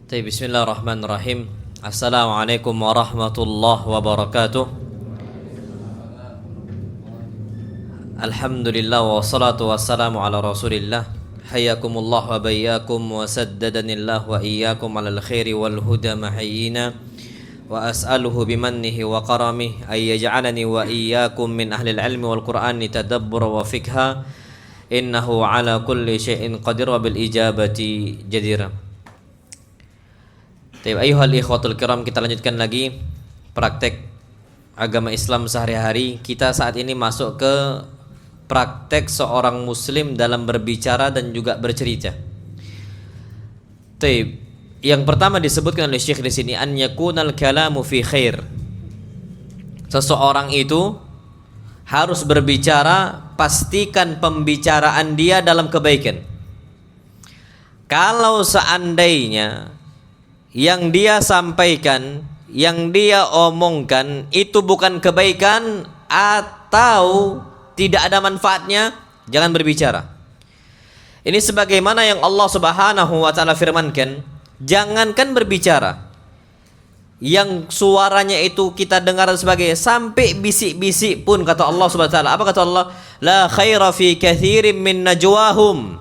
Bismillahirrahmanirrahim. Assalamualaikum warahmatullahi wabarakatuh. Alhamdulillah wassalatu wassalamu ala Rasulillah. Hayyakumullah wa bayyakum wa saddadanillah wa iyyakum alal khairi wal huda mahayyina. Wa as'aluhu bimannihi wa karamih ay yaj'alani wa iyyakum min ahli al-ilmi wal Qur'ani tadabbura wa fikha. Innahu ala kulli syai'in qadir wa bil ijabati jadira. Ayuhal ikhwatul kiram, kita lanjutkan lagi praktek agama Islam sehari-hari. Kita saat ini masuk ke praktek seorang muslim dalam berbicara dan juga bercerita. Yang pertama disebutkan oleh Syekh di sini, an yakunal kalamu fi khair. Seseorang itu harus berbicara, pastikan pembicaraan dia dalam kebaikan. Kalau seandainya yang dia sampaikan, yang dia omongkan itu bukan kebaikan atau tidak ada manfaatnya, jangan berbicara. Ini sebagaimana yang Allah Subhanahu wa taala firmankan, jangankan berbicara yang suaranya itu kita dengar sebagai sampai bisik-bisik pun, kata Allah Subhanahu wa taala. Apa kata Allah? La khaira fi katsirin min najwahum.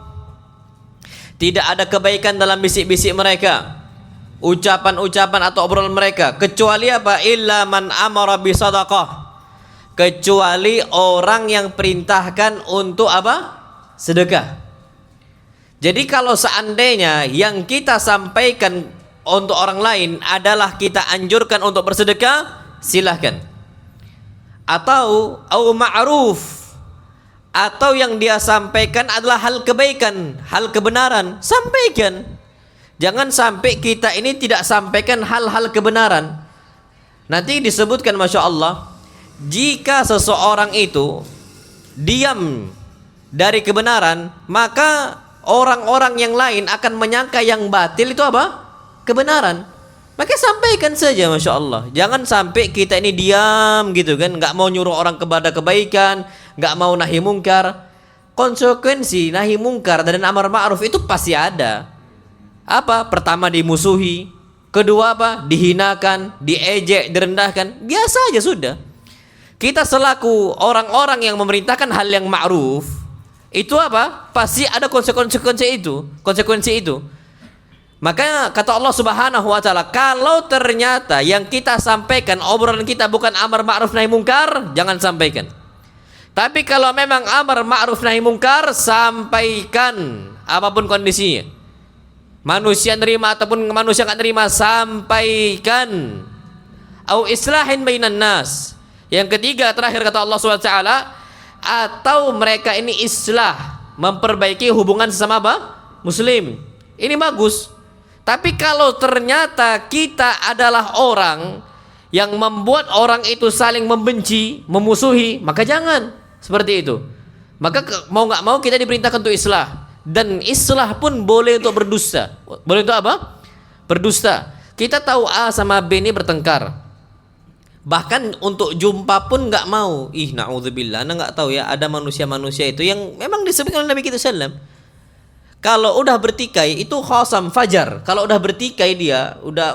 Tidak ada kebaikan dalam bisik-bisik mereka, ucapan-ucapan atau obrolan mereka, kecuali apa? Illa man amara bi sadaqah, kecuali orang yang perintahkan untuk apa? Sedekah. Jadi kalau seandainya yang kita sampaikan untuk orang lain adalah kita anjurkan untuk bersedekah, silahkan. Atau au ma'ruf, atau yang dia sampaikan adalah hal kebaikan, hal kebenaran, sampaikan. Jangan sampai kita ini tidak sampaikan hal-hal kebenaran. Nanti disebutkan, Masya Allah, jika seseorang itu diam dari kebenaran, maka orang-orang yang lain akan menyangka yang batil itu apa? Kebenaran. Maka sampaikan saja, Masya Allah. Jangan sampai kita ini diam gitu kan, nggak mau nyuruh orang kepada kebaikan, nggak mau nahi mungkar. Konsekuensi nahi mungkar dan amar ma'ruf itu pasti ada. Apa? Pertama dimusuhi, kedua apa? Dihinakan, diejek, direndahkan. Biasa aja sudah. Kita selaku orang-orang yang memerintahkan hal yang ma'ruf, itu apa? Pasti ada konsekuensi itu. Makanya kata Allah Subhanahu wa taala, kalau ternyata yang kita sampaikan, obrolan kita bukan amar ma'ruf nahi mungkar, jangan sampaikan. Tapi kalau memang amar ma'ruf nahi mungkar, sampaikan apapun kondisinya. Manusia nerima ataupun manusia enggak nerima, sampaikan. Au islahin bainan nas. Yang ketiga terakhir kata Allah Subhanahu wa taala, atau mereka ini islah, memperbaiki hubungan sesama apa? Muslim. Ini bagus. Tapi kalau ternyata kita adalah orang yang membuat orang itu saling membenci, memusuhi, maka jangan seperti itu. Maka mau enggak mau kita diperintahkan untuk islah. Dan islah pun boleh untuk berdusta. Boleh untuk apa? Berdusta. Kita tahu A sama B ini bertengkar. Bahkan untuk jumpa pun nggak mau. Na'udzubillah. Anda nggak tahu ya, ada manusia-manusia itu yang memang disebutkan oleh Nabi kita sallam. Kalau udah bertikai itu khasam fajar. Kalau udah bertikai dia, udah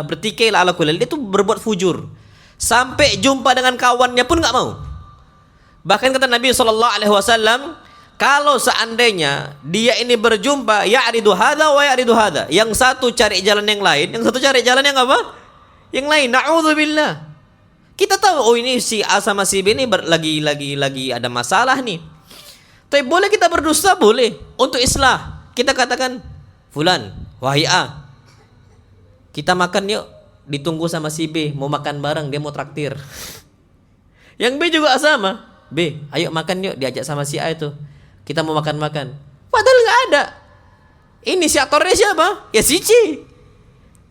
bertikai lah ala kulli, dia tuh berbuat fujur. Sampai jumpa dengan kawannya pun nggak mau. Bahkan kata Nabi SAW, kalau seandainya dia ini berjumpa, ya'ridu hadza wa ya'ridu hadza, yang satu cari jalan yang lain, yang satu cari jalan yang apa? Yang lain. Na'udzubillah. Kita tahu, oh ini si A sama si B ini lagi ada masalah nih. Tapi boleh kita berdusta, boleh untuk islah. Kita katakan, fulan, wahai A, kita makan yuk, ditunggu sama si B, mau makan bareng, dia mau traktir. Yang B juga sama, B, ayo makan yuk, diajak sama si A itu, kita mau makan-makan. Padahal nggak ada. Inisiatornya siapa? Ya si C.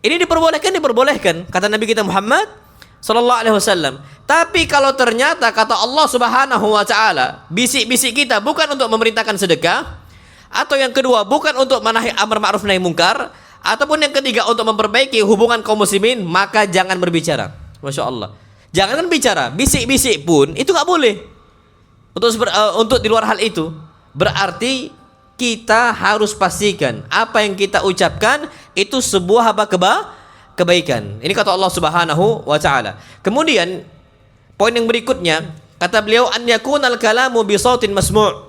Ini diperbolehkan, kata Nabi kita Muhammad sallallahu alaihi wasallam. Tapi kalau ternyata kata Allah Subhanahu wa taala, bisik-bisik kita bukan untuk memerintahkan sedekah, atau yang kedua bukan untuk menahi amar ma'ruf nahi mungkar, ataupun yang ketiga untuk memperbaiki hubungan kaum muslimin, maka jangan berbicara. Masya Allah. Jangan bicara, bisik-bisik pun itu nggak boleh. Untuk di luar hal itu, berarti kita harus pastikan apa yang kita ucapkan itu sebuah kebaikan. Ini kata Allah Subhanahu wa taala. Kemudian poin yang berikutnya, kata beliau, an yakunal kalamu bi sautin masmu'.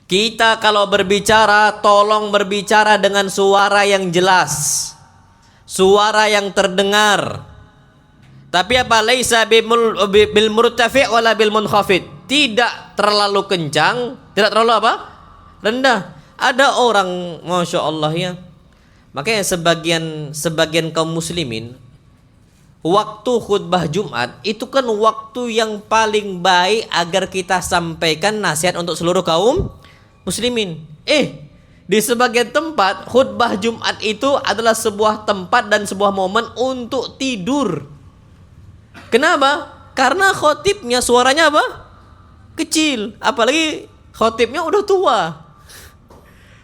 Kita kalau berbicara, tolong berbicara dengan suara yang jelas, suara yang terdengar. Tapi apa? Laisa bil murtafi' wala bil munkhafid. Tidak terlalu kencang, tidak terlalu apa? Rendah. Ada orang, masya Allah ya. Makanya sebagian kaum muslimin, waktu khutbah Jumat itu kan waktu yang paling baik agar kita sampaikan nasihat untuk seluruh kaum muslimin. Di sebagian tempat khutbah Jumat itu adalah sebuah tempat dan sebuah momen untuk tidur. Kenapa? Karena khotibnya suaranya apa? Kecil. Apalagi khotibnya udah tua.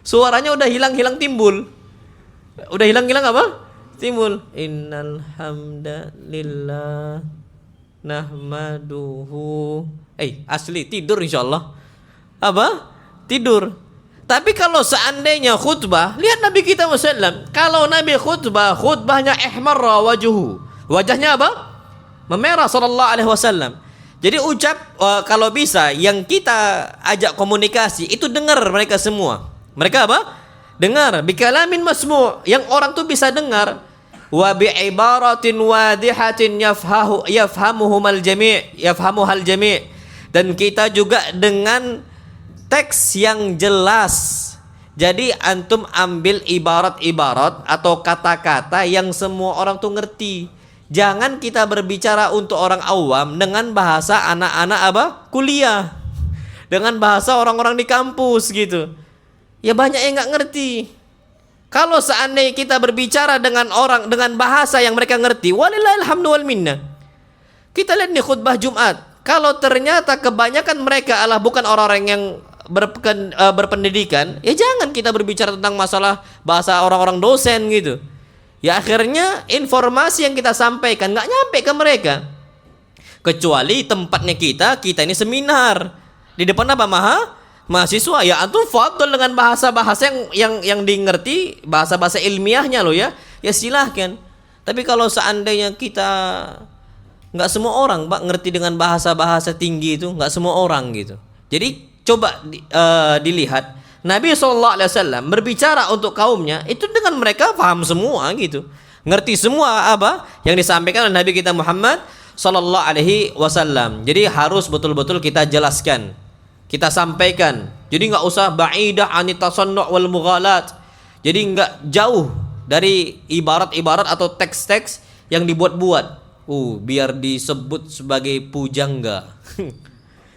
Suaranya udah hilang-hilang timbul. Udah hilang-hilang apa? Timbul. Innal hamdalillah nahmaduhu. Asli tidur insyaallah. Apa? Tidur. Tapi kalau seandainya khutbah, lihat Nabi kita Muhammad, kalau Nabi khutbahnya ihmarra wajuhu. Wajahnya apa? Memerah sallallahu alaihi wasallam. Jadi kalau bisa yang kita ajak komunikasi itu dengar mereka semua. Mereka apa? Dengar bikalamin masmu', yang orang tuh bisa dengar. Wa bi ibaratin wadihatin yafhamuhal jami'. Dan kita juga dengan teks yang jelas. Jadi antum ambil ibarat-ibarat atau kata-kata yang semua orang tuh ngerti. Jangan kita berbicara untuk orang awam dengan bahasa anak-anak apa? Kuliah. Dengan bahasa orang-orang di kampus gitu. Ya banyak yang nggak ngerti. Kalau seandainya kita berbicara dengan orang dengan bahasa yang mereka ngerti, walillahil hamdu wal minna. Kita lihat nih khutbah Jumat. Kalau ternyata kebanyakan mereka adalah bukan orang-orang yang berpendidikan, ya jangan kita berbicara tentang masalah bahasa orang-orang dosen gitu. Ya akhirnya informasi yang kita sampaikan nggak nyampe ke mereka. Kecuali tempatnya kita ini seminar di depan apa mahasiswa, ya antum fadhol dengan bahasa-bahasa yang dimengerti, bahasa-bahasa ilmiahnya loh ya silahkan. Tapi kalau seandainya kita nggak semua orang Pak ngerti dengan bahasa-bahasa tinggi itu, nggak semua orang gitu. Jadi coba dilihat Nabi SAW berbicara untuk kaumnya itu dengan mereka paham semua gitu, ngerti semua apa yang disampaikan oleh Nabi kita Muhammad SAW. Jadi harus betul-betul kita jelaskan, kita sampaikan. Jadi nggak usah ba'idah anit tasannu' wal mughalat. Jadi nggak jauh dari ibarat-ibarat atau teks-teks yang dibuat-buat. Biar disebut sebagai pujangga.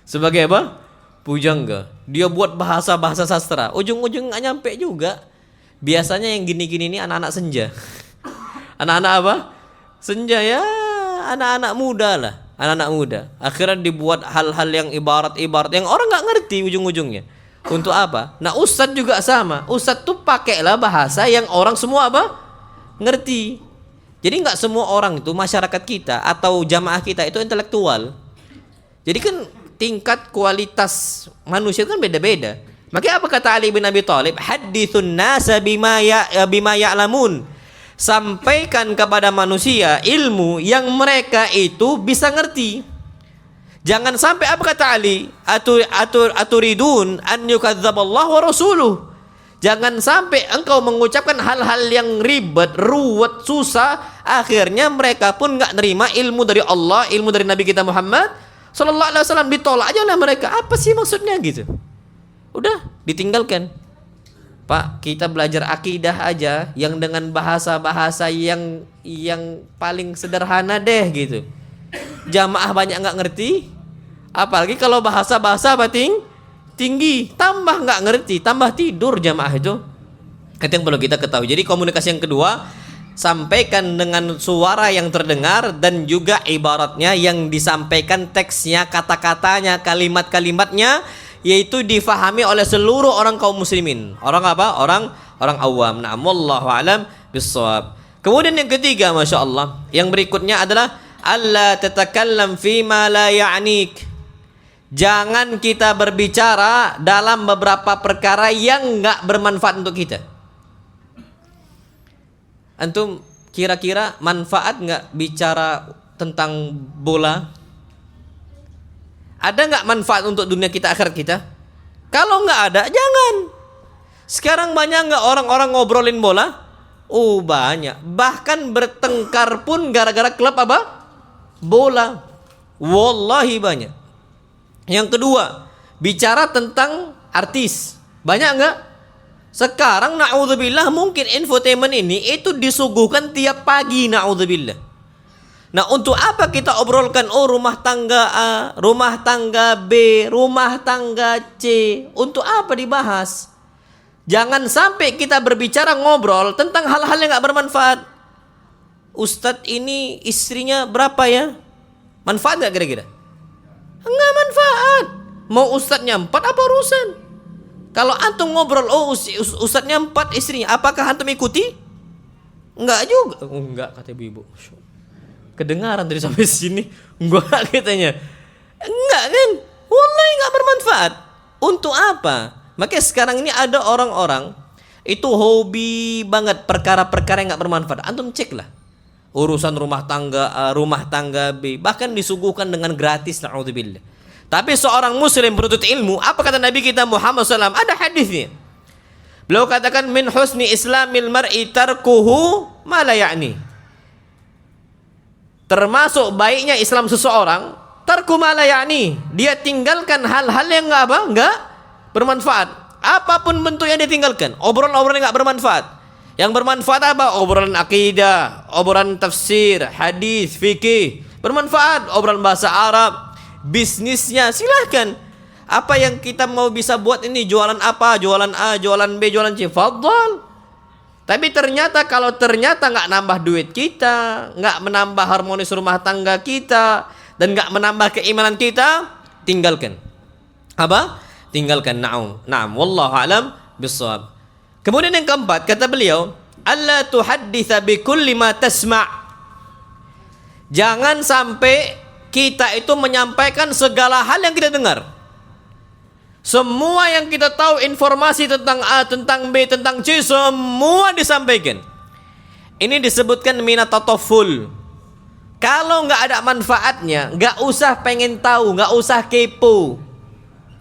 Sebagai apa? Pujangga. Dia buat bahasa-bahasa sastra. Ujung-ujung nggak nyampe juga. Biasanya yang gini-gini ini anak-anak senja. Anak-anak apa? Senja ya, anak-anak muda lah. Anak-anak muda. Akhirnya dibuat hal-hal yang ibarat-ibarat yang orang nggak ngerti ujung-ujungnya. Untuk apa? Nah ustadz juga sama. Ustadz tuh pakailah bahasa yang orang semua apa? Ngerti. Jadi nggak semua orang itu, masyarakat kita atau jamaah kita itu intelektual. Jadi kan tingkat kualitas manusia kan beda-beda. Makanya apa kata Ali bin Abi Thalib? Hadithun nasa bima ya'lamun. Sampaikan kepada manusia ilmu yang mereka itu bisa ngerti. Jangan sampai apa kata Ali? Aturidun an yukadzdzaballahu wa rasuluh. Jangan sampai engkau mengucapkan hal-hal yang ribet, ruwet, susah, akhirnya mereka pun enggak nerima ilmu dari Allah, ilmu dari Nabi kita Muhammad sallallahu alaihi wasallam, ditolak aja oleh mereka. Apa sih maksudnya gitu? Udah ditinggalkan. Pak, kita belajar akidah aja yang dengan bahasa-bahasa yang paling sederhana deh gitu. Jamaah banyak nggak ngerti, apalagi kalau bahasa-bahasa apa tinggi, tambah nggak ngerti, tambah tidur jamaah itu. Itu yang perlu kita ketahui. Jadi komunikasi yang kedua, sampaikan dengan suara yang terdengar dan juga ibaratnya yang disampaikan, teksnya, kata-katanya, kalimat-kalimatnya, yaitu difahami oleh seluruh orang kaum muslimin. Orang apa? Orang awam. Na'am, wallahu a'lam bissawab. Kemudian yang ketiga, masya Allah, yang berikutnya adalah alla tatakallam fima la ya'nik. Jangan kita berbicara dalam beberapa perkara yang nggak bermanfaat untuk kita. Antum kira-kira manfaat nggak bicara tentang bola? Ada nggak manfaat untuk dunia kita, akhirat kita? Kalau nggak ada, jangan. Sekarang banyak nggak orang-orang ngobrolin bola? Oh banyak. Bahkan bertengkar pun gara-gara klub apa? Bola. Wallahi banyak. Yang kedua, bicara tentang artis. Banyak nggak? Sekarang na'udzubillah mungkin infotainment ini itu disuguhkan tiap pagi, na'udzubillah. Nah, untuk apa kita obrolkan rumah tangga A, rumah tangga B, rumah tangga C? Untuk apa dibahas? Jangan sampai kita berbicara ngobrol tentang hal-hal yang nggak bermanfaat. Ustadz ini istrinya berapa ya? Manfaat nggak kira-kira? Enggak manfaat. Mau ustadznya 4 apa urusan? Kalau antum ngobrol, ustadznya 4 istrinya, apakah antum ikuti? Enggak juga. Enggak, kata ibu-ibu. Kedengaran dari sampai sini. Enggak katanya. Enggak kan? Wallahi enggak bermanfaat. Untuk apa? Makanya sekarang ini ada orang-orang itu hobi banget perkara-perkara yang enggak bermanfaat. Antum ceklah. Urusan rumah tangga A, rumah tangga B, bahkan disuguhkan dengan gratis, na'udzubillah. Tapi seorang muslim penuntut ilmu, apa kata Nabi kita Muhammad SAW? Ada hadisnya. Beliau katakan, min husni islamil mar'i tarkuhu ma la ya'ni. Termasuk baiknya Islam seseorang, tarku ma la ya'ni. Dia tinggalkan hal-hal yang enggak bermanfaat. Apapun bentuk yang dia tinggalkan, obrolan-obrolan yang enggak bermanfaat. Yang bermanfaat apa? Obrolan akidah, obrolan tafsir, hadis, fikih. Bermanfaat, obrolan bahasa Arab, bisnisnya, silahkan. Apa yang kita mau bisa buat ini, jualan apa? Jualan A, jualan B, jualan C, fadhal. Tapi ternyata kalau ternyata nggak nambah duit kita, nggak menambah harmonis rumah tangga kita, dan nggak menambah keimanan kita, tinggalkan. Apa? Tinggalkan. Na'am. Wallahu a'lam bissawab. Kemudian yang keempat, kata beliau, alla tuhadditsa bi kulli ma tasma'. Jangan sampai kita itu menyampaikan segala hal yang kita dengar. Semua yang kita tahu, informasi tentang A, tentang B, tentang C, semua disampaikan. Ini disebutkan minat tataful. Kalau nggak ada manfaatnya, nggak usah pengen tahu, nggak usah kepo,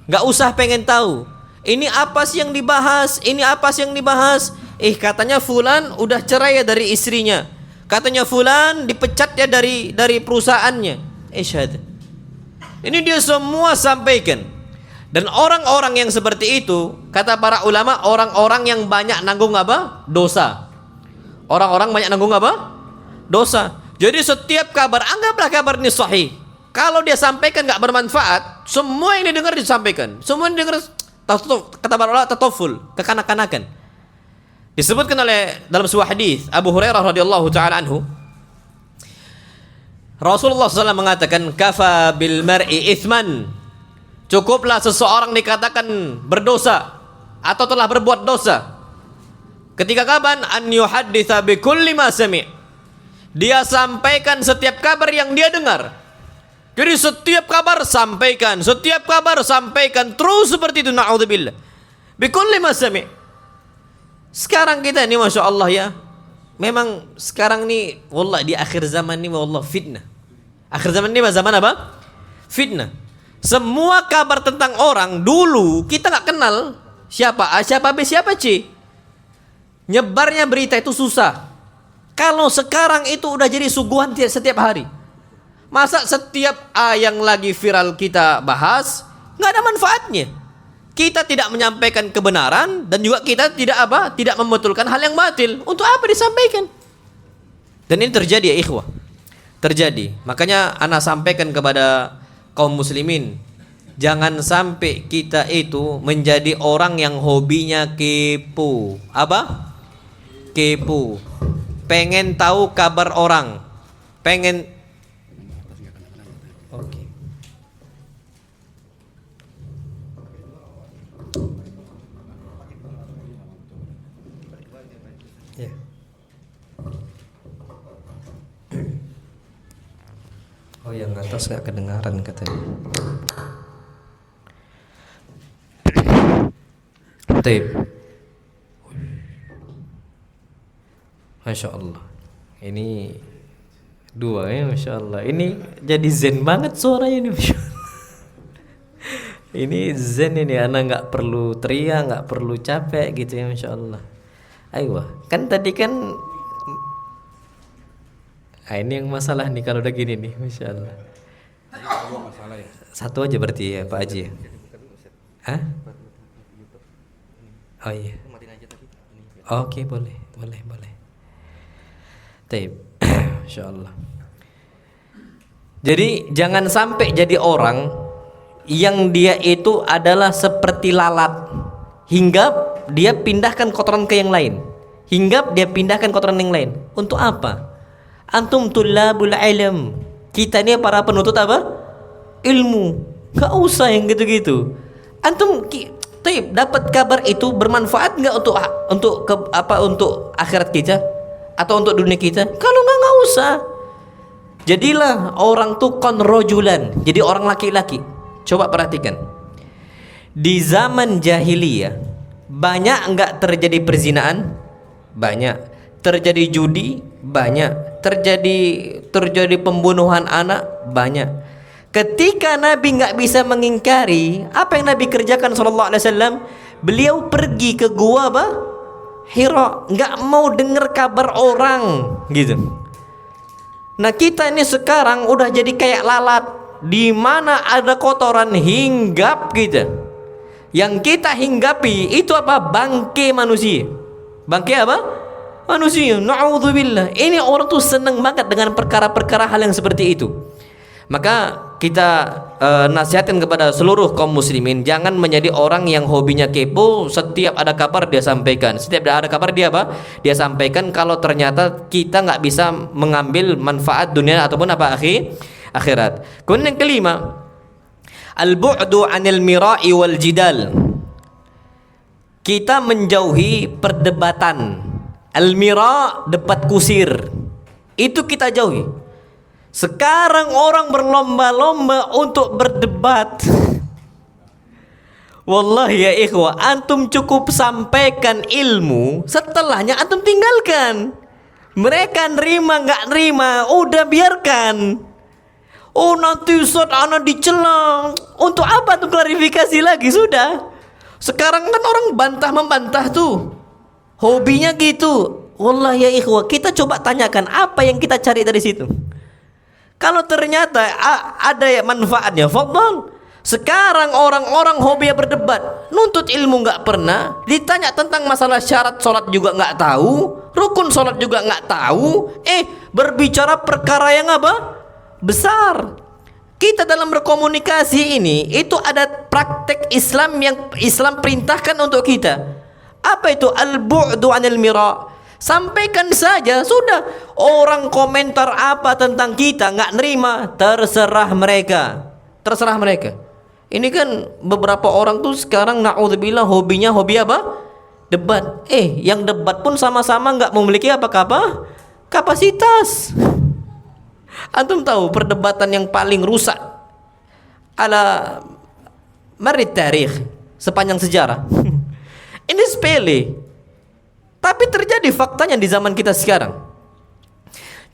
nggak usah pengen tahu. Ini apa sih yang dibahas? Ini apa sih yang dibahas? Katanya fulan udah cerai ya dari istrinya. Katanya fulan dipecat ya dari perusahaannya. Syahad. Ini dia semua sampaikan. Dan orang-orang yang seperti itu, kata para ulama, orang-orang yang banyak nanggung apa? Dosa. Orang-orang banyak nanggung apa? Dosa. Jadi setiap kabar, anggaplah kabar ini sahih. Kalau dia sampaikan nggak bermanfaat, semua yang didengar disampaikan. Semua yang didengar, kata para ulama, tataful, kekanak-kanakan. Disebutkan oleh dalam sebuah hadis Abu Hurairah radhiyallahu taala anhu, Rasulullah SAW mengatakan, kafa bil mar'i ithman. Cukuplah seseorang dikatakan berdosa atau telah berbuat dosa ketika kapan? An yuhadditsa bi kulli ma sami'. Dia sampaikan setiap kabar yang dia dengar. Jadi setiap kabar sampaikan, setiap kabar sampaikan, terus seperti itu, na'udzubillah. Bi kulli ma sami'. Sekarang kita ini Masya Allah ya, memang sekarang ini wallah di akhir zaman ini wallah fitnah. Akhir zaman ini zaman apa? Fitnah. Semua kabar tentang orang dulu kita nggak kenal siapa A, siapa B, siapa C. Nyebarnya berita itu susah. Kalau sekarang itu udah jadi suguhan setiap hari. Masa setiap A yang lagi viral kita bahas nggak ada manfaatnya. Kita tidak menyampaikan kebenaran dan juga kita tidak membetulkan hal yang batil. Untuk apa disampaikan? Dan ini terjadi ya ikhwah. Terjadi. Makanya ana sampaikan kepada kaum muslimin, jangan sampai kita itu menjadi orang yang hobinya kepo. Apa? Kepo. Pengen tahu kabar orang. Pengen Oh yang atas nggak kedengaran katanya. Taib. Masya Allah. Ini dua ya, Masya Allah. Ini jadi zen banget suaranya ini, Masya Allah. Ini zen ini, anak nggak perlu teriak, nggak perlu capek gitu ya, Masya Allah. Ayo, kan tadi kan, ini yang masalah nih kalau udah gini nih, Masya Allah. Satu aja berarti ya Pak Haji ya? Hah? Oh iya. Oke, boleh. Taib. Masya Allah. Jadi jangan sampai jadi orang yang dia itu adalah seperti lalat, hingga dia pindahkan kotoran ke yang lain, Untuk apa? Antum tullabul ilm. Kita ini para penuntut apa? Ilmu. Gak usah yang gitu-gitu. Antum taib, dapat kabar itu bermanfaat nggak untuk akhirat kita atau untuk dunia kita? Kalau nggak usah. Jadilah orang tuh konrojulan, jadi orang laki-laki. Coba perhatikan, di zaman jahiliyah banyak nggak terjadi perzinaan? Banyak. Terjadi judi? Banyak. Terjadi pembunuhan anak? Banyak. Ketika Nabi nggak bisa mengingkari, apa yang Nabi kerjakan sallallahu alaihi wasallam? Beliau pergi ke gua apa? Hira, nggak mau dengar kabar orang, gitu. Nah kita ini sekarang udah jadi kayak lalat, di mana ada kotoran hinggap kita. Yang kita hinggapi itu apa? Bangke manusia. Bangke apa? Manusia. Na'udzubillah. Ini orang tuh seneng banget dengan perkara-perkara hal yang seperti itu. Maka kita nasihatkan kepada seluruh kaum muslimin, jangan menjadi orang yang hobinya kepo. Setiap ada kabar dia sampaikan, setiap ada kabar dia apa? Dia sampaikan. Kalau ternyata kita nggak bisa mengambil manfaat dunia ataupun apa akhirat. Kemudian yang kelima, al-bu'du 'anil mira'i wal jidal. Kita menjauhi perdebatan. Al-mira', debat kusir, itu kita jauhi. Sekarang orang berlomba-lomba untuk berdebat. Wallahi ya ikhwah, antum cukup sampaikan ilmu, setelahnya antum tinggalkan. Mereka nerima nggak nerima, udah biarkan. Oh nanti Ustaz ana dicela. Untuk apa tuh klarifikasi lagi? Sudah. Sekarang kan orang bantah membantah tuh, hobinya gitu. Wallahi ya ikhwah, kita coba tanyakan apa yang kita cari dari situ. Kalau ternyata ada manfaatnya, fadhal. Sekarang orang-orang hobi berdebat, nuntut ilmu nggak pernah, ditanya tentang masalah syarat sholat juga nggak tahu, rukun sholat juga nggak tahu, berbicara perkara yang apa? Besar. Kita dalam berkomunikasi ini, itu ada praktek Islam yang Islam perintahkan untuk kita. Apa itu? Al-bu'du 'anil mira'. Sampaikan saja, sudah. Orang komentar apa tentang kita nggak nerima, terserah mereka. Ini kan beberapa orang tuh sekarang na'udzubillah hobinya hobi apa? Debat. Yang debat pun sama-sama nggak memiliki kapasitas. Antum tahu perdebatan yang paling rusak ala marid tarikh, sepanjang sejarah. Ini sepele, tapi terjadi faktanya di zaman kita sekarang.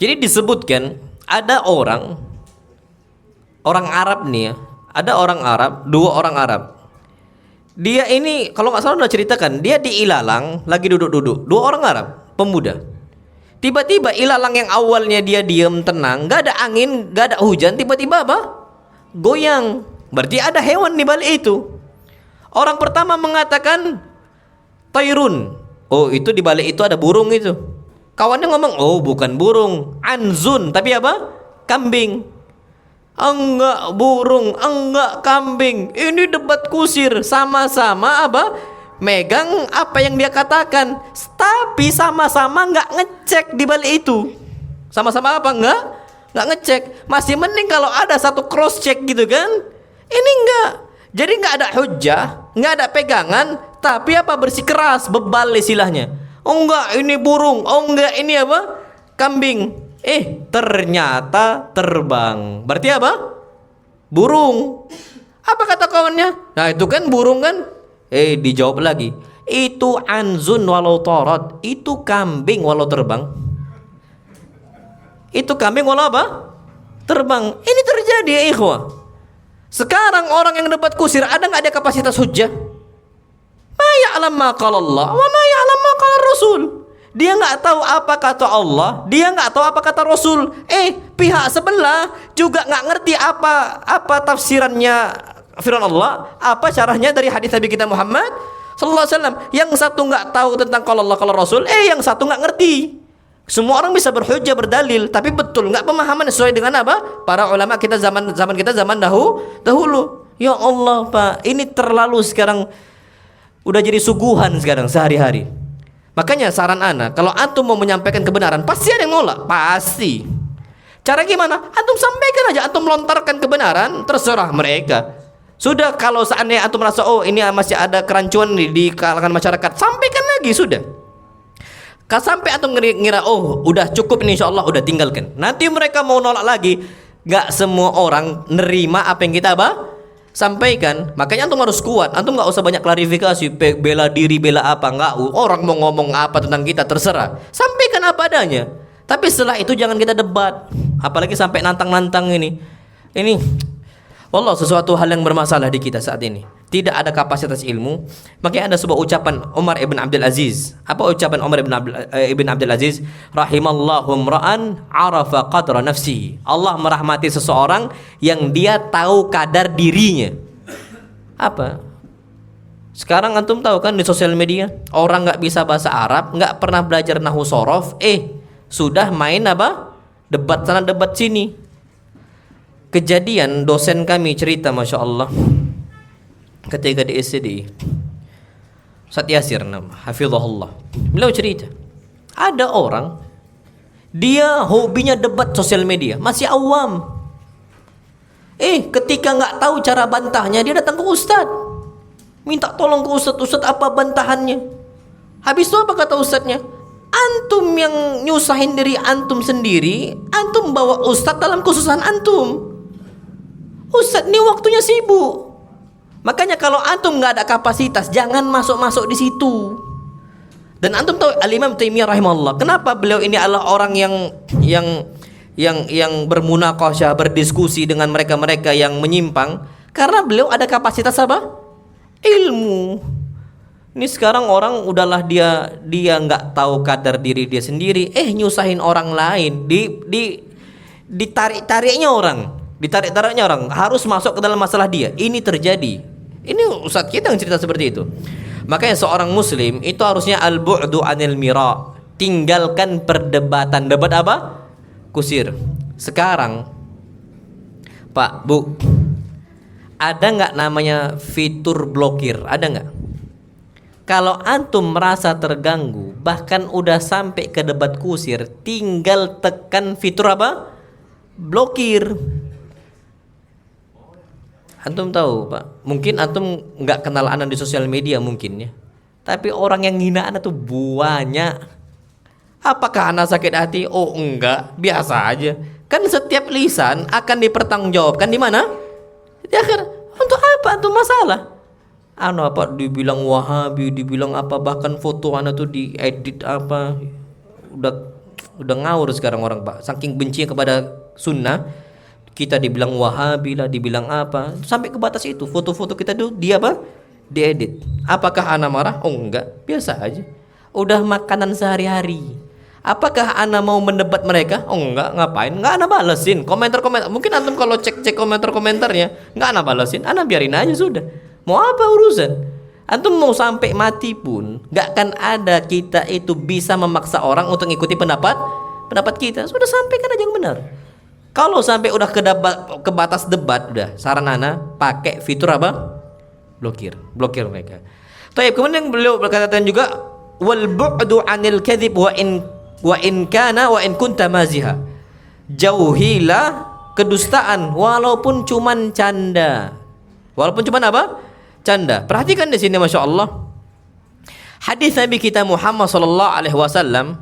Jadi disebutkan ada orang Arab nih ya, ada orang Arab, dua orang Arab. Dia ini kalau nggak salah udah ceritakan, dia di ilalang lagi duduk-duduk, dua orang Arab, pemuda. Tiba-tiba ilalang yang awalnya dia diam tenang, nggak ada angin, nggak ada hujan, tiba-tiba apa? Goyang. Berarti ada hewan di balik itu. Orang pertama mengatakan tayrun. Oh, itu di balik itu ada burung itu. Kawannya ngomong, oh bukan burung, anzun, tapi apa? Kambing. Enggak burung, enggak kambing. Ini debat kusir, sama-sama apa? Megang apa yang dia katakan, tapi sama-sama nggak ngecek di balik itu. Sama-sama apa? Nggak ngecek. Masih mending kalau ada satu cross check gitu kan? Ini enggak. Jadi nggak ada hujjah, nggak ada pegangan, tapi apa? Bersikeras, bebal istilahnya. Oh enggak, ini burung. Oh enggak, ini apa? Kambing. Ternyata terbang. Berarti apa? Burung. Apa kata kawannya? Nah itu kan burung kan? Dijawab lagi. Itu anzun walau torod, itu kambing walau terbang. Itu kambing walau apa? Terbang. Ini terjadi ya ikhwah. Sekarang orang yang debat kusir, ada nggak ada kapasitas hujjah? Ma ya'lam ma qala Allah wa ma ya'lam ma qala Rasul. Dia nggak tahu apa kata Allah, dia nggak tahu apa kata Rasul. Pihak sebelah juga nggak ngerti apa tafsirannya firman Allah, apa syarahnya dari hadis Nabi kita Muhammad sallallahu alaihi wasallam. Yang satu nggak tahu tentang qala Allah qala Rasul, yang satu nggak ngerti. Semua orang bisa berhujjah berdalil, tapi betul nggak pemahaman sesuai dengan apa para ulama kita zaman kita zaman dahulu. Ya Allah Pak, ini terlalu sekarang udah jadi suguhan sekarang sehari-hari. Makanya saran ana, kalau antum mau menyampaikan kebenaran, pasti ada yang nolak, pasti. Cara gimana? Antum sampaikan aja, antum lontarkan kebenaran, terserah mereka. Sudah, kalau seandainya antum merasa ini masih ada kerancuan di kalangan masyarakat, sampaikan lagi sudah. Kalau sampai antum ngira udah cukup ini insyaallah, udah tinggalkan. Nanti mereka mau nolak lagi, nggak semua orang nerima apa yang kita sampaikan. Makanya antum harus kuat. Antum nggak usah banyak klarifikasi, bela diri, bela apa, nggak. Orang mau ngomong apa tentang kita terserah. Sampaikan apa adanya. Tapi setelah itu jangan kita debat. Apalagi sampai nantang-nantang ini. Wallah, sesuatu hal yang bermasalah di kita saat ini. Tidak ada kapasitas ilmu. Makanya ada sebuah ucapan Umar ibn Abdul Aziz. Apa ucapan Umar ibn Abdul Aziz? Rahimallahu imra'an arafa qadra nafsi. Allah merahmati seseorang yang dia tahu kadar dirinya. Apa? Sekarang antum tahu kan di sosial media, orang nggak bisa bahasa Arab, nggak pernah belajar nahwu sorof, sudah main apa? Debat sana debat sini. Kejadian dosen kami cerita, masya Allah, ketika di SCDI, Ustaz Yasir hafizahullah, beliau cerita ada orang dia hobinya debat sosial media, masih awam. Ketika nggak tahu cara bantahnya, dia datang ke Ustaz, minta tolong ke Ustaz, Ustaz apa bantahannya? Habis itu apa kata Ustaznya? Antum yang nyusahin diri antum sendiri, antum bawa Ustaz dalam kesusahan antum. Ustaz ini waktunya sibuk. Makanya kalau antum nggak ada kapasitas, jangan masuk di situ. Dan antum tahu Al-Imam Taimiyah rahimahullah, kenapa beliau ini adalah orang yang bermunaqasyah, berdiskusi dengan mereka-mereka yang menyimpang, karena beliau ada kapasitas apa? Ilmu. Ini sekarang orang udahlah dia nggak tahu kadar diri dia sendiri, nyusahin orang lain, ditarik-tariknya orang harus masuk ke dalam masalah dia. Ini terjadi. Ini ustadz kita yang cerita seperti itu. Makanya seorang muslim itu harusnya al-bu'du anil mira, tinggalkan perdebatan. Debat apa? Kusir. Sekarang Pak, Bu, ada nggak namanya fitur blokir? Ada nggak? Kalau antum merasa terganggu, bahkan udah sampai ke debat kusir, tinggal tekan fitur apa? Blokir. Antum tahu Pak, mungkin antum nggak kenal ana di sosial media mungkin ya, tapi orang yang hina ana tuh banyak. Apakah ana sakit hati? Oh enggak, biasa aja. Kan setiap lisan akan dipertanggungjawabkan di mana? Di akhir. Untuk apa antum masalah? Anu apa dibilang Wahabi, dibilang apa, bahkan foto ana tuh diedit apa, udah ngawur sekarang orang Pak, saking bencinya kepada sunnah. Kita dibilang Wahabi lah, dibilang apa, sampai ke batas itu. Foto-foto kita tuh dia apa? Diedit. Apakah ana marah? Oh enggak, biasa aja. Udah makanan sehari-hari. Apakah ana mau mendebat mereka? Oh enggak, ngapain? Enggak ana balesin komentar-komentar. Mungkin antum kalau cek komentar-komentarnya, enggak ana balesin, ana biarin aja sudah. Mau apa urusan? Antum mau sampai mati pun enggak akan ada kita itu bisa memaksa orang untuk ngikuti pendapat kita. Sudah sampaikan aja yang benar. Kalau sampai udah ke batas debat, udah saran ana pakai fitur apa? Blokir mereka. Taib, kemudian beliau berkata juga wal bu'du 'anil kadhib wa in kunta maziha. Jauhilah kedustaan walaupun cuman canda. Walaupun cuman apa? Canda. Perhatikan di sini, masya Allah. Hadis Nabi kita Muhammad sallallahu alaihi wasallam,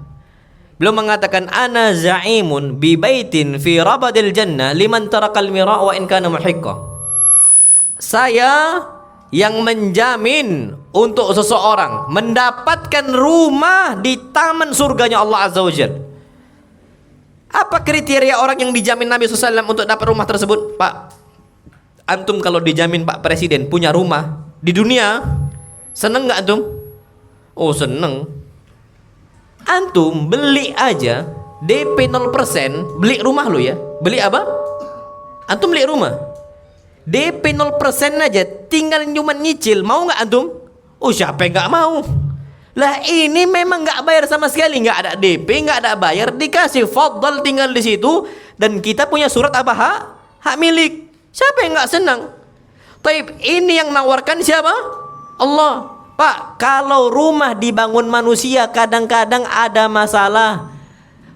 beliau mengatakan ana za'imun bi baitin fi rabadil jannah liman tarakal mira wa in kana muhiqqa. Saya yang menjamin untuk seseorang mendapatkan rumah di taman surganya Allah Azza wa Jalla? Apa kriteria orang yang dijamin Nabi SAW untuk dapat rumah tersebut? Pak, antum kalau dijamin Pak Presiden punya rumah di dunia, seneng nggak antum? Oh seneng. Antum beli aja DP 0%, beli rumah lo ya. Beli apa? Antum beli rumah DP 0% aja, tinggal cuma nyicil. Mau nggak antum? Oh siapa yang nggak mau? Lah ini memang nggak bayar sama sekali, nggak ada DP, nggak ada bayar, dikasih fadl tinggal di situ, dan kita punya surat apa, hak milik. Siapa yang nggak senang? Taib, ini yang nawarkan siapa? Allah. Pak, kalau rumah dibangun manusia kadang-kadang ada masalah.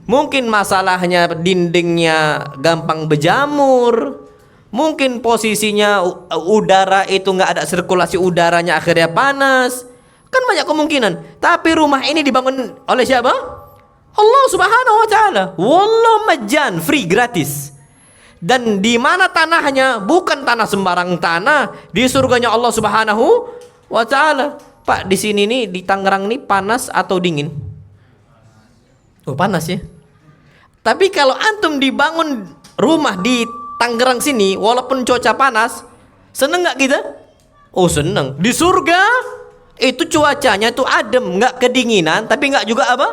Mungkin masalahnya dindingnya gampang berjamur, mungkin posisinya udara itu nggak ada sirkulasi udaranya, akhirnya panas. Kan banyak kemungkinan. Tapi rumah ini dibangun oleh siapa? Allah Subhanahu wa taala. Wallahu majjan, free, gratis. Dan di mana tanahnya? Bukan tanah sembarang tanah, di surganya Allah Subhanahu wa taala. Pak, di sini nih di Tangerang nih panas atau dingin? Oh, panas ya. Tapi kalau antum dibangun rumah di Tangerang sini walaupun cuaca panas, seneng nggak kita? Oh, seneng. Di surga itu cuacanya tuh adem, nggak kedinginan, tapi nggak juga apa?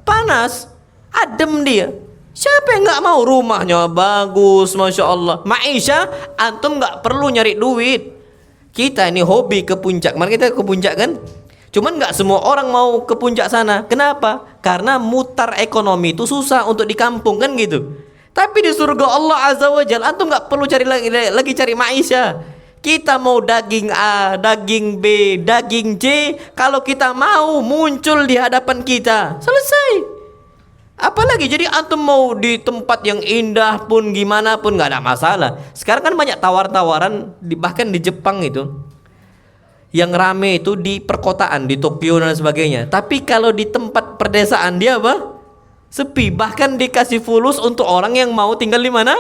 Panas, adem dia. Siapa yang nggak mau rumahnya bagus, masya Allah. Maisha, antum nggak perlu nyari duit. Kita ini hobi ke puncak. Kemarin kita ke puncak kan? Cuman nggak semua orang mau ke puncak sana. Kenapa? Karena mutar ekonomi itu susah untuk di kampung kan gitu. Tapi di surga Allah Azza wa Jalla antum nggak perlu cari lagi cari maisha. Kita mau daging A, daging B, daging C, kalau kita mau muncul di hadapan kita, selesai. Apalagi jadi antum mau di tempat yang indah pun gimana pun nggak ada masalah. Sekarang kan banyak tawar-tawaran bahkan di Jepang itu. Yang rame itu di perkotaan, di Tokyo dan sebagainya. Tapi kalau di tempat perdesaan dia apa? Sepi. Bahkan dikasih fulus untuk orang yang mau tinggal di mana?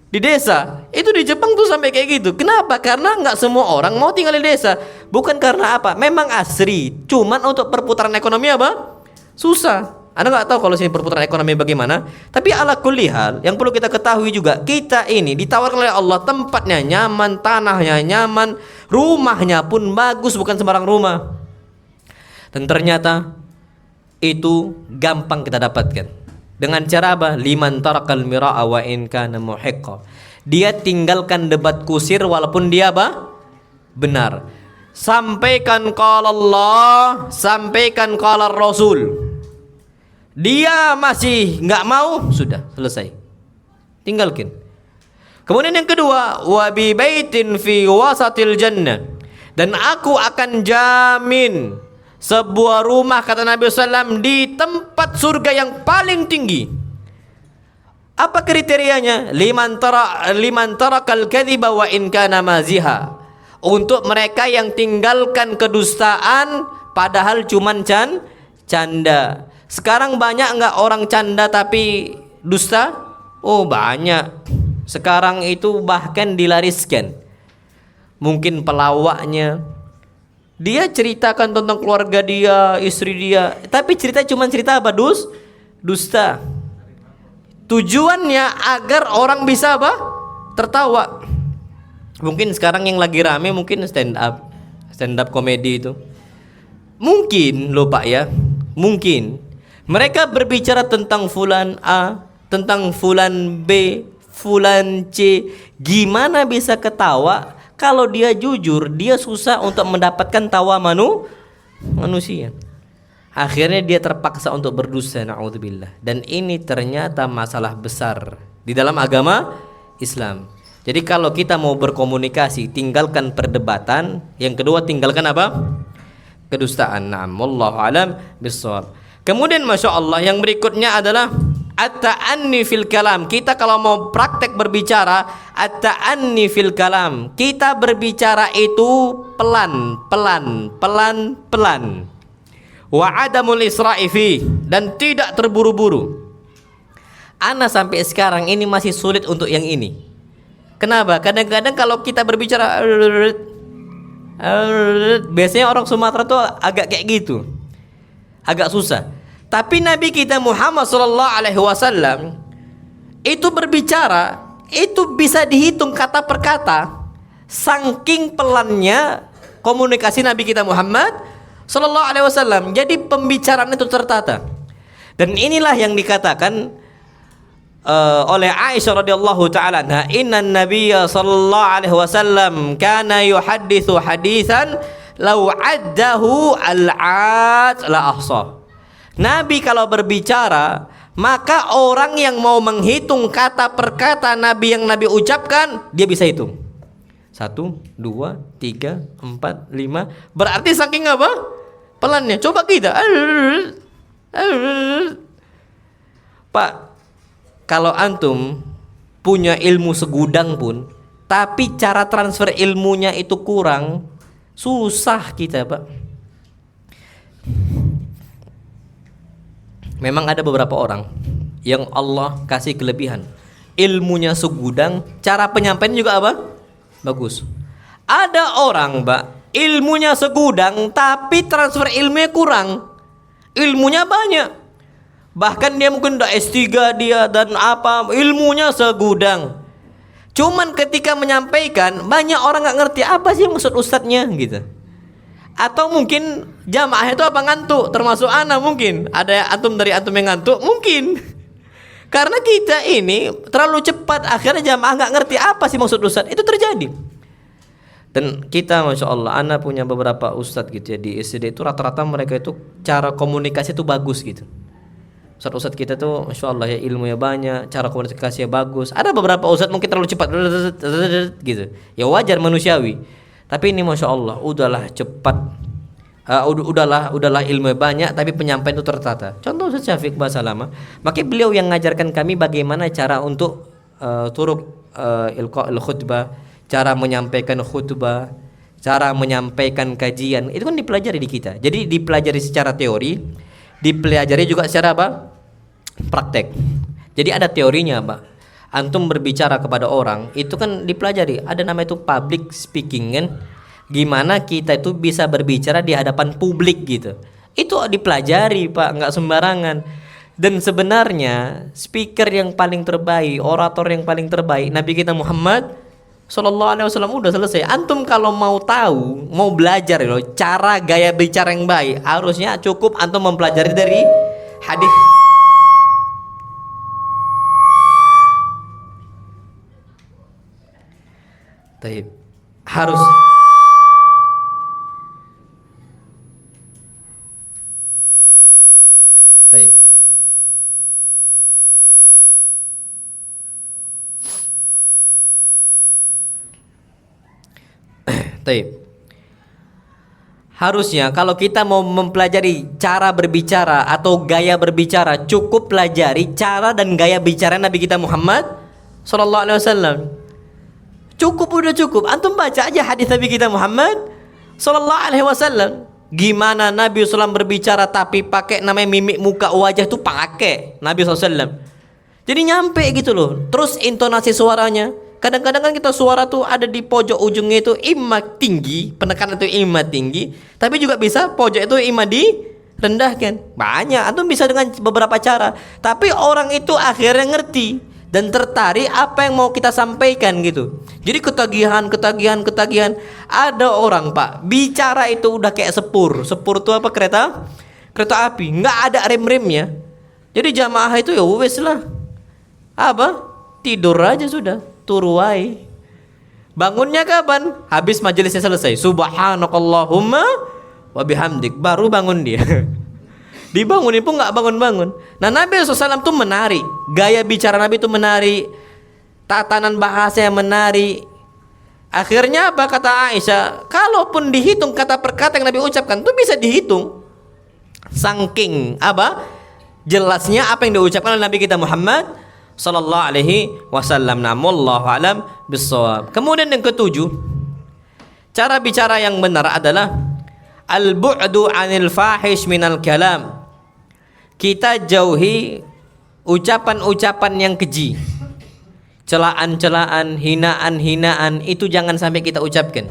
Di desa. Itu di Jepang tuh sampai kayak gitu. Kenapa? Karena nggak semua orang mau tinggal di desa. Bukan karena apa? Memang asri. Cuman untuk perputaran ekonomi apa? Susah. Anda nggak tahu kalau sini perputaran ekonomi bagaimana. Tapi ala kulli hal, yang perlu kita ketahui juga, kita ini ditawarkan oleh Allah tempatnya nyaman, tanahnya nyaman, rumahnya pun bagus, bukan sembarang rumah. Dan ternyata itu gampang kita dapatkan. Dengan cara apa? Liman tarakal mira'a wa in kana muhiqqa. Dia tinggalkan debat kusir walaupun dia apa? Benar. Sampaikan qala Allah, sampaikan qala Rasul. Dia masih nggak mau, sudah selesai, tinggalkan. Kemudian yang kedua, wa bi baitin fi wasatil jannah, dan aku akan jamin sebuah rumah, kata Nabi SAW, di tempat surga yang paling tinggi. Apa kriterianya? Liman tarakal kadhiba wa in kana maziha. Untuk mereka yang tinggalkan kedustaan padahal cuman canda. Sekarang banyak nggak orang canda tapi dusta? Oh banyak. Sekarang itu bahkan dilariskan. Mungkin pelawaknya, dia ceritakan tentang keluarga dia, istri dia, tapi cerita cuma cerita apa? Dusta. Tujuannya agar orang bisa apa? Tertawa. Mungkin sekarang yang lagi rame mungkin stand up komedi itu. Mungkin loh Pak ya, mungkin mereka berbicara tentang fulan A, tentang fulan B, fulan C. Gimana bisa ketawa kalau dia jujur, dia susah untuk mendapatkan tawa manusia. Akhirnya dia terpaksa untuk berdusta, na'udzubillah. Dan ini ternyata masalah besar di dalam agama Islam. Jadi kalau kita mau berkomunikasi, tinggalkan perdebatan. Yang kedua, tinggalkan apa? Kedustaan. Na'am, wallahu alam bissawab. Kemudian masya Allah yang berikutnya adalah at-ta'anni fil kalam. Kita kalau mau praktek berbicara, at-ta'anni fil kalam, kita berbicara itu pelan. Wa adamul isra'i fi, dan tidak terburu-buru. Ana sampai sekarang ini masih sulit untuk yang ini. Kenapa? Kadang-kadang kalau kita berbicara Biasanya orang Sumatera tuh agak kayak gitu, agak susah. Tapi Nabi kita Muhammad sallallahu alaihi wasallam itu berbicara itu bisa dihitung kata per kata, saking pelannya komunikasi Nabi kita Muhammad sallallahu alaihi wasallam. Jadi pembicaraan itu tertata. Dan inilah yang dikatakan oleh Aisyah radhiyallahu taala anha, innan nabiyya sallallahu alaihi wasallam kana yuhadditsu haditsan law addahu al-'ad la ahsa. Nabi kalau berbicara, maka orang yang mau menghitung kata per kata Nabi yang Nabi ucapkan, dia bisa hitung. 1, 2, 3, 4, 5. Berarti saking apa? Pelannya. Coba kita. Pak, kalau antum punya ilmu segudang pun, tapi cara transfer ilmunya itu kurang, susah kita, Pak. Memang ada beberapa orang yang Allah kasih kelebihan, ilmunya segudang, cara penyampaian juga apa? Bagus. Ada orang, Pak, ilmunya segudang tapi transfer ilmunya kurang. Ilmunya banyak. Bahkan dia mungkin udah S3 dia dan apa, ilmunya segudang. Cuman ketika menyampaikan, banyak orang nggak ngerti apa sih maksud ustadznya gitu. Atau mungkin jamaah itu apa ngantuk, termasuk ana mungkin. Ada antum dari antum yang ngantuk mungkin. Karena kita ini terlalu cepat, akhirnya jamaah nggak ngerti apa sih maksud ustadz. Itu terjadi. Dan kita masya Allah, ana punya beberapa ustadz gitu ya di SD itu, rata-rata mereka itu cara komunikasi itu bagus gitu. Ustadz kita tuh masya Allah ya, ilmunya banyak, cara komunikasinya bagus. Ada beberapa ustadz mungkin terlalu cepat gitu. Ya wajar, manusiawi. Tapi ini masya Allah udahlah cepat, udahlah ilmunya banyak, tapi penyampaian itu tertata. Contoh Ustadz Syafiq bahasa lama, makanya beliau yang ngajarkan kami bagaimana cara untuk turuk ilqa'il khutbah, cara menyampaikan khutbah, cara menyampaikan kajian. Itu kan dipelajari di kita. Jadi dipelajari secara teori, dipelajari juga secara apa? Praktek. Jadi ada teorinya, Pak. Antum berbicara kepada orang, itu kan dipelajari. Ada nama itu public speaking kan. Gimana kita itu bisa berbicara di hadapan publik gitu. Itu dipelajari, Pak, nggak sembarangan. Dan sebenarnya speaker yang paling terbaik, orator yang paling terbaik, Nabi kita Muhammad Sallallahu Alaihi Wasallam udah selesai. Antum kalau mau tahu, mau belajar loh cara gaya bicara yang baik, harusnya cukup antum mempelajari dari hadis. Taib. Harus. Taib. Taib. Harusnya kalau kita mau mempelajari cara berbicara atau gaya berbicara, cukup pelajari cara dan gaya bicara Nabi kita Muhammad Sallallahu Alaihi Wasallam. Udah cukup. Antum baca aja hadis Nabi kita Muhammad Sallallahu Alaihi Wasallam. Gimana Nabi SAW berbicara tapi pakai namanya mimik muka wajah tuh pakai Nabi SAW. Jadi nyampe gitu loh. Terus intonasi suaranya. Kadang-kadang kan kita suara tuh ada di pojok ujungnya itu imma tinggi, penekanan itu imma tinggi, tapi juga bisa pojok itu imma direndahkan. Banyak, antum bisa dengan beberapa cara. Tapi orang itu akhirnya ngerti dan tertarik apa yang mau kita sampaikan gitu. Jadi ketagihan. Ada orang, Pak, bicara itu udah kayak sepur. Sepur itu apa? Kereta api, nggak ada rem-remnya. Jadi jamaah itu ya wes lah. Apa? Tidur aja sudah. Turuai. Bangunnya kapan? Habis majelisnya selesai. Subhanakallahumma wa bihamdik, baru bangun dia. Dibangunin pun nggak bangun-bangun. Nah, Nabi SAW tuh menarik. Gaya bicara Nabi itu menarik. Tatanan bahasa yang menarik. Akhirnya apa kata Aisyah? Kalaupun dihitung kata per kata yang Nabi ucapkan, tuh bisa dihitung. Saking apa? Jelasnya apa yang diucapkan oleh Nabi kita Muhammad Sallallahu Alaihi Wasallam. Wallahu alam bissawab. Kemudian yang ketujuh, cara bicara yang benar adalah al-bu'du 'anil fahish minal kalam. Kita jauhi ucapan-ucapan yang keji. Celaan-celaan, hinaan-hinaan itu jangan sampai kita ucapkan.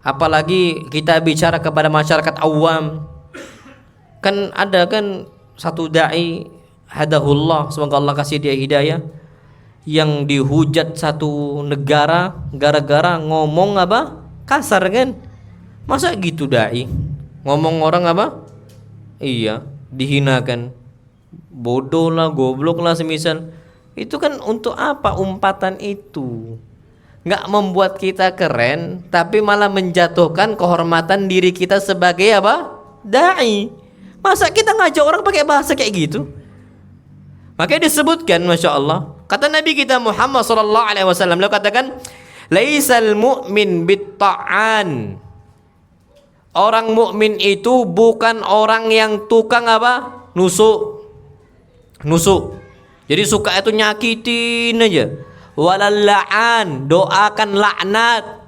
Apalagi kita bicara kepada masyarakat awam. Kan ada kan satu dai hadahullah, semoga Allah kasih dia hidayah, yang dihujat satu negara gara-gara ngomong apa? Kasar kan? Masa gitu dai? Ngomong orang apa? Iya, dihinakan. Bodoh lah, goblok lah semisal. Itu kan untuk apa umpatan itu? Nggak membuat kita keren, tapi malah menjatuhkan kehormatan diri kita sebagai apa? Dai. Masa kita ngajak orang pakai bahasa kayak gitu? Makanya disebutkan, masya Allah, kata Nabi kita Muhammad sallallahu alaihi wasallam, beliau katakan, laisal mu'min bitta'an. Orang mukmin itu bukan orang yang tukang apa? Nusuk. Jadi suka itu nyakitin aja. Walal la'an, doakan laknat.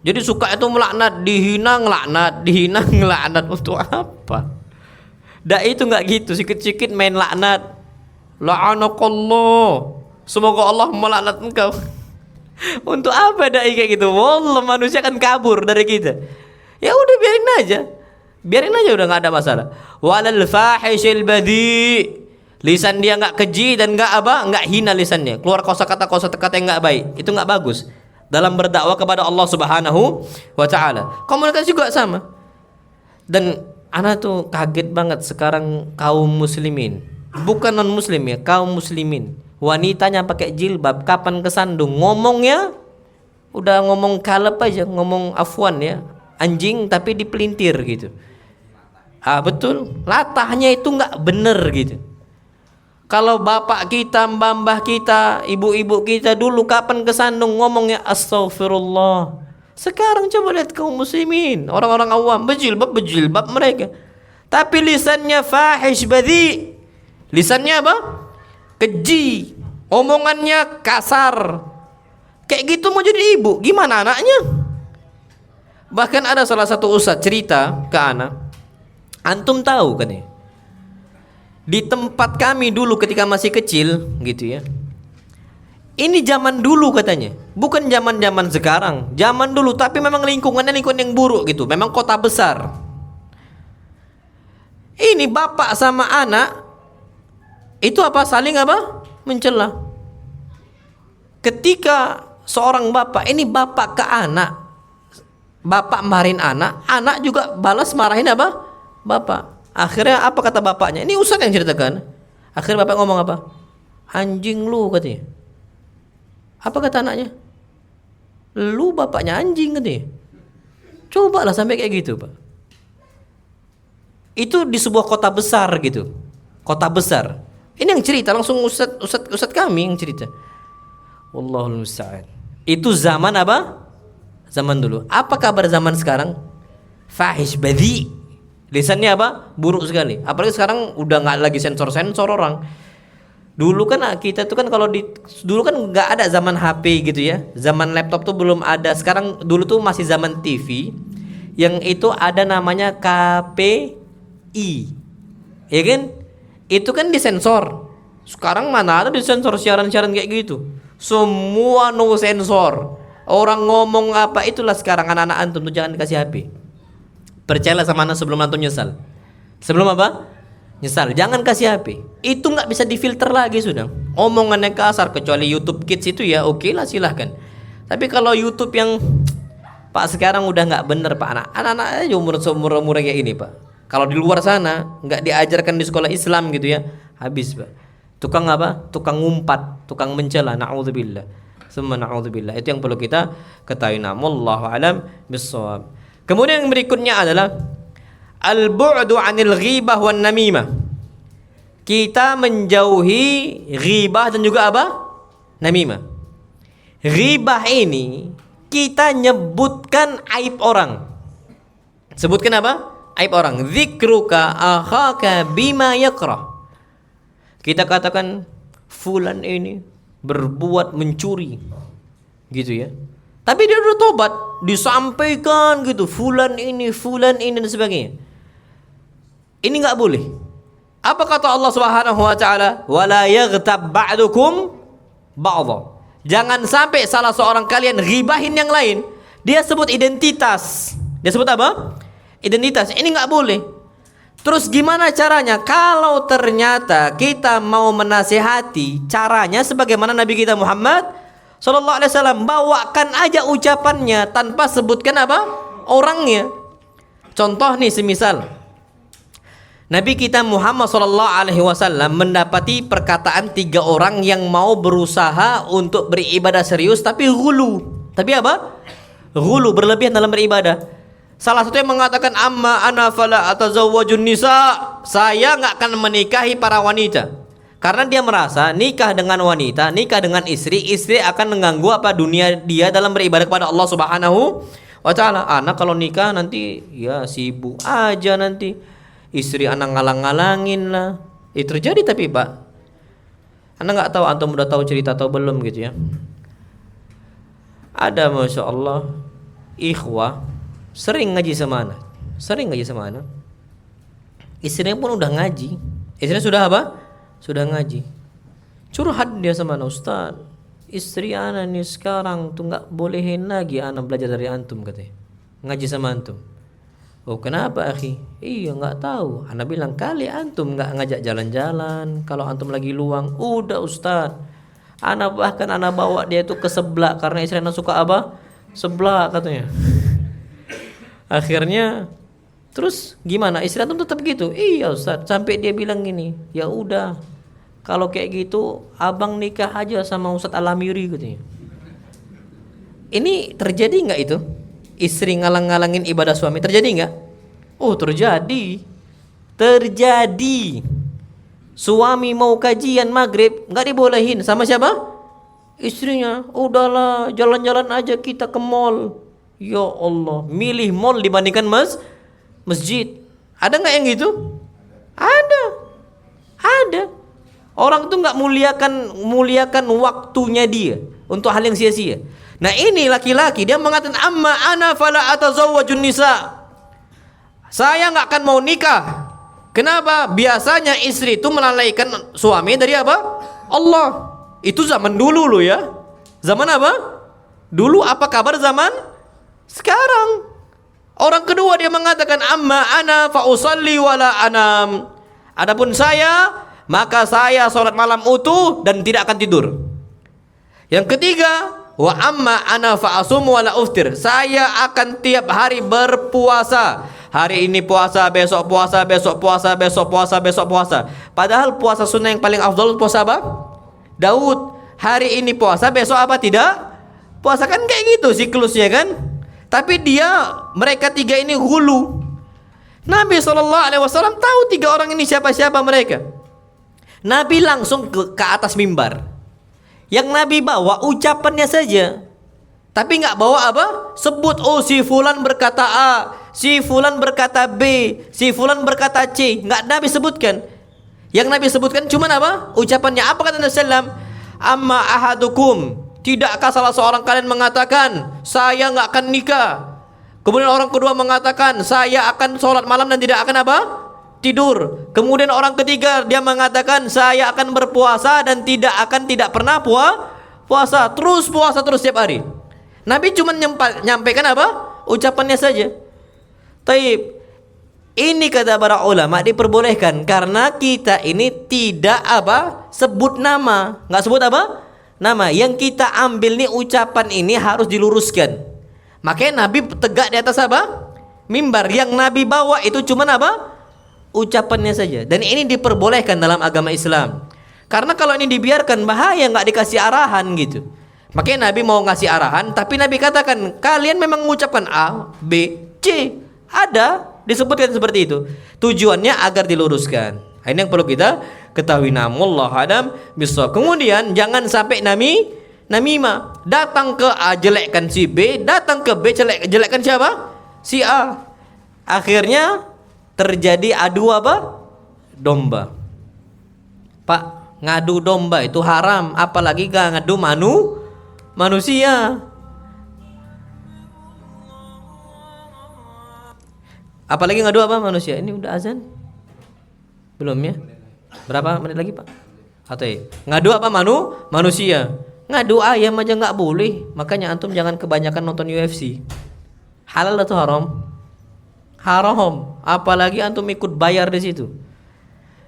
Jadi suka itu melaknat, dihina ngelaknat, dihina ngelaknat. Untuk apa? Dai itu enggak gitu, sikit-sikit main laknat. La'anakallah, semoga Allah melaknat engkau. Untuk apa dai kayak gitu? Wallah, manusia kan kabur dari kita. Ya udah biarin aja udah nggak ada masalah. Walal fahishil badi, lisan dia nggak keji dan nggak hina lisannya, keluar kosakata yang nggak baik, itu nggak bagus dalam berdakwah kepada Allah Subhanahu wa Ta'ala. Komunikasi juga sama. Dan ana tuh kaget banget sekarang kaum muslimin, bukan non muslim ya, kaum muslimin, wanitanya pakai jilbab, kapan kesandung ngomongnya udah ngomong kalep aja, ngomong afwan ya, anjing tapi dipelintir gitu. Betul, latahnya itu nggak bener gitu. Kalau bapak kita, mbah kita, ibu-ibu kita dulu kapan kesandung ngomongnya astaghfirullah. Sekarang coba lihat kaum muslimin, orang-orang awam berjilbab mereka, tapi lisannya fahish badhi. Lisannya apa? Keji, omongannya kasar. Kayak gitu mau jadi ibu, gimana anaknya? Bahkan ada salah satu ustadz cerita ke anak, antum tahu kan ya, di tempat kami dulu ketika masih kecil gitu ya, ini zaman dulu katanya, bukan zaman sekarang, zaman dulu, tapi memang lingkungan yang buruk gitu, memang kota besar. Ini bapak sama anak itu apa, saling apa, mencela. Ketika seorang bapak, ini bapak ke anak, bapak marahin anak, anak juga balas marahin apa, bapak. Akhirnya apa kata bapaknya? Ini ustaz yang ceritakan. Akhirnya bapak ngomong apa? Anjing lu katanya. Apa kata anaknya? Lu bapaknya anjing katanya. Cobalah sampai kayak gitu, Pak. Itu di sebuah kota besar gitu. Kota besar. Ini yang cerita langsung ustaz kami yang cerita. Wallahul musta'an. Itu zaman apa? Zaman dulu. Apa kabar zaman sekarang? Fahish badhi. Lisannya apa? Buruk sekali. Apalagi sekarang udah nggak lagi sensor orang. Dulu kan kita tuh kan dulu kan nggak ada zaman HP gitu ya. Zaman laptop tuh belum ada. Sekarang dulu tuh masih zaman TV yang itu ada namanya KPI. Ya kan? Itu kan disensor. Sekarang mana ada disensor siaran-siaran kayak gitu. Semua no sensor. Orang ngomong apa itulah sekarang anak-anak antum tuh jangan dikasih HP. Percayalah sama anak sebelum antum nyesal. Sebelum apa? Nyesal. Jangan kasih HP. Itu nggak bisa difilter lagi sudah. Omongannya kasar, kecuali YouTube Kids itu ya oke lah silahkan. Tapi kalau YouTube yang Pak sekarang udah nggak bener Pak, anak-anak aja umur kayak ini Pak. Kalau di luar sana nggak diajarkan di sekolah Islam gitu ya, habis Pak. Tukang apa? Tukang ngumpat, tukang mencela. Na'udzubillah. Summa na'udzubillah. Itu yang perlu kita ketahui. Wallahu alam bissawab. Kemudian yang berikutnya adalah al-bu'du 'anil ghibah wan namimah. Kita menjauhi ghibah dan juga apa? Namimah. Ghibah ini kita nyebutkan aib orang. Sebutkan apa? Aib orang. Dzikruka akhaka bima yakrah. Kita katakan fulan ini berbuat mencuri gitu ya, tapi dia udah tobat, disampaikan gitu, fulan ini dan sebagainya. Ini nggak boleh. Apa kata Allah Subhanahu wa Ta'ala? Wala yaghtab ba'dukum ba'dha. Jangan sampai salah seorang kalian ghibahin yang lain. Dia sebut identitas. Dia sebut apa? Identitas. Ini nggak boleh. Terus gimana caranya? Kalau ternyata kita mau menasihati, caranya sebagaimana Nabi kita Muhammad sallallahu alaihi wasallam, bawakan aja ucapannya tanpa sebutkan apa? Orangnya. Contoh nih, semisal Nabi kita Muhammad sallallahu alaihi wasallam mendapati perkataan 3 orang yang mau berusaha untuk beribadah serius tapi ghulu. Tapi apa? Ghulu, berlebihan dalam beribadah. Salah satu yang mengatakan amma ana fala atazawwajun nisa, saya nggak akan menikahi para wanita. Karena dia merasa nikah dengan wanita, nikah dengan istri akan mengganggu apa? Dunia dia dalam beribadah kepada Allah Subhanahu wa taala. Anak kalau nikah nanti ya sibuk aja, nanti istri anak ngalang-ngalangin lah. Itu terjadi. Tapi Pak, anak nggak tahu antum udah tahu cerita atau belum gitu ya. Ada masya Allah ikhwah sering ngaji sama anak, istrinya pun udah ngaji, istrinya sudah apa? Sudah ngaji. Curhat dia sama anak, Ustaz, istri anak nih sekarang tuh nggak bolehin lagi anak belajar dari antum, katanya, ngaji sama antum. Oh kenapa akhi? Iya nggak tahu. Anak bilang kali antum nggak ngajak jalan-jalan kalau antum lagi luang. Udah Ustaz, anak bahkan anak bawa dia tuh ke sebelah karena istri anak suka apa? Sebelah katanya. Akhirnya terus gimana? Istri antum tetap gitu. Iya Ustaz, sampai dia bilang gini, ya udah kalau kayak gitu abang nikah aja sama Ustaz Alamiri katanya. Ini terjadi nggak itu? Istri ngalang-ngalangin ibadah suami, terjadi nggak? Oh terjadi. Suami mau kajian maghrib nggak dibolehin sama siapa? Istrinya. Udahlah jalan-jalan aja kita ke mall. Ya Allah, milih mall dibandingkan masjid. Ada nggak yang gitu? Ada. Orang tuh nggak muliakan waktunya dia untuk hal yang sia-sia. Nah ini laki-laki dia mengatakan amma ana fala atazawwajun nisa. Saya nggak akan mau nikah. Kenapa? Biasanya istri itu melalaikan suami dari apa? Allah. Itu zaman dulu loh ya. Zaman apa? Dulu. Apa kabar zaman sekarang? Orang kedua dia mengatakan amma ana fa usalli wala anam. Adapun saya, maka saya salat malam utuh dan tidak akan tidur. Yang ketiga, wa amma ana fa asum wala uftir. Saya akan tiap hari berpuasa. Hari ini puasa, besok puasa, besok puasa, besok puasa, besok puasa. Padahal puasa sunnah yang paling afdal puasa apa? Daud. Hari ini puasa, besok apa? Tidak puasa, kan kayak gitu siklusnya kan? Tapi mereka 3 ini hulu. Nabi SAW tahu 3 orang ini siapa-siapa mereka. Nabi langsung ke atas mimbar. Yang Nabi bawa ucapannya saja, tapi nggak bawa apa? Sebut, oh si fulan berkata A, si fulan berkata B, si fulan berkata C. Nggak Nabi sebutkan. Yang Nabi sebutkan cuma apa? Ucapannya. Apa kata Nabi SAW? Amma ahadukum, tidakkah salah seorang kalian mengatakan saya nggak akan nikah? Kemudian orang kedua mengatakan saya akan sholat malam dan tidak akan apa? Tidur. Kemudian orang ketiga dia mengatakan saya akan berpuasa dan tidak pernah puasa. Terus puasa terus setiap hari. Nabi cuma nyampaikan apa? Ucapannya saja. Taib. Ini kata para ulama diperbolehkan karena kita ini tidak apa? Sebut nama. Nggak sebut apa? Nama. Yang kita ambil nih ucapan ini harus diluruskan. Makanya Nabi tegak di atas apa? Mimbar. Yang Nabi bawa itu cuma apa? Ucapannya saja. Dan ini diperbolehkan dalam agama Islam. Karena kalau ini dibiarkan bahaya, nggak dikasih arahan gitu. Makanya Nabi mau ngasih arahan, tapi Nabi katakan kalian memang mengucapkan A, B, C. Ada disebutkan seperti itu. Tujuannya agar diluruskan. Ini yang perlu kita ketahui. Namullah adam bisa. Kemudian jangan sampai namimah. Datang ke A jelekkan si B, datang ke B jelekkan siapa? Si A. Akhirnya terjadi adu apa? Domba. Pak, ngadu domba itu haram, apalagi gak ngadu manusia. Apalagi ngadu apa? Manusia. Ini udah azan? Belum ya? Berapa menit lagi, Pak? Atau ya? Ngadu apa manusia? Ngadu ayam aja nggak boleh. Makanya antum jangan kebanyakan nonton UFC. Halal atau haram? Haram. Apalagi antum ikut bayar di situ.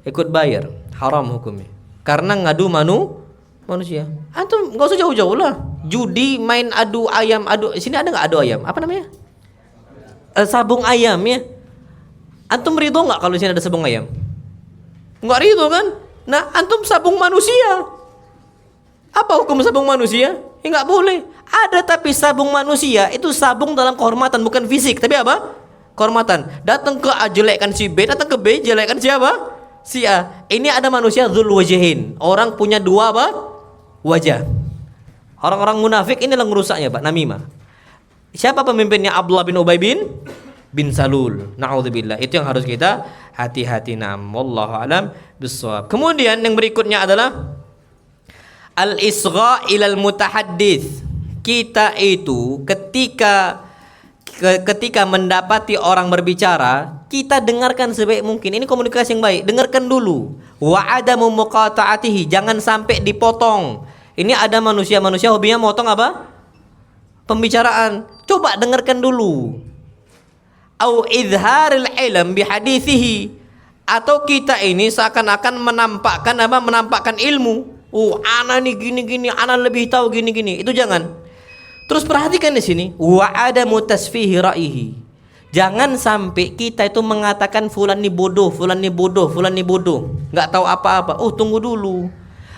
Ikut bayar, haram hukumnya. Karena ngadu manusia. Antum nggak usah jauh-jauh lah. Judi, main adu ayam, sini ada nggak adu ayam? Apa namanya? Sabung ayam ya. Antum ridho nggak kalau sini ada sabung ayam? Nggak ridho kan? Nah, antum sabung manusia. Apa hukum sabung manusia? Ya nggak boleh. Ada tapi sabung manusia itu sabung dalam kehormatan, bukan fisik, tapi apa? Kehormatan. Datang ke A jelekkan si B, datang ke B jelekkan siapa? Si A. Ini ada manusia dzul wajhain. Orang punya dua apa? Wajah. Orang-orang munafik inilah ngerusaknya, Pak, namimah. Siapa pemimpinnya? Abdullah bin Ubay bin Salul. Na'udzubillah. Itu yang harus kita hati-hati. Nam, wallahu alam bissawab. Kemudian yang berikutnya adalah al-isgha ilal mutahaddits. Kita itu ketika mendapati orang berbicara, kita dengarkan sebaik mungkin. Ini komunikasi yang baik. Dengarkan dulu. Wa adamu muqata'atihi, jangan sampai dipotong. Ini ada manusia hobinya motong apa? Pembicaraan. Coba dengarkan dulu. Au izharil ilm bihadithihi, atau kita ini seakan-akan menampakkan ilmu. Ana nih gini-gini, ana lebih tahu gini-gini. Itu jangan. Terus perhatikan di sini, wa adamu tasfihi ra'yihi. Jangan sampai kita itu mengatakan fulan ni bodoh, fulan ni bodoh, fulan ni bodoh, enggak tahu apa-apa. Tunggu dulu.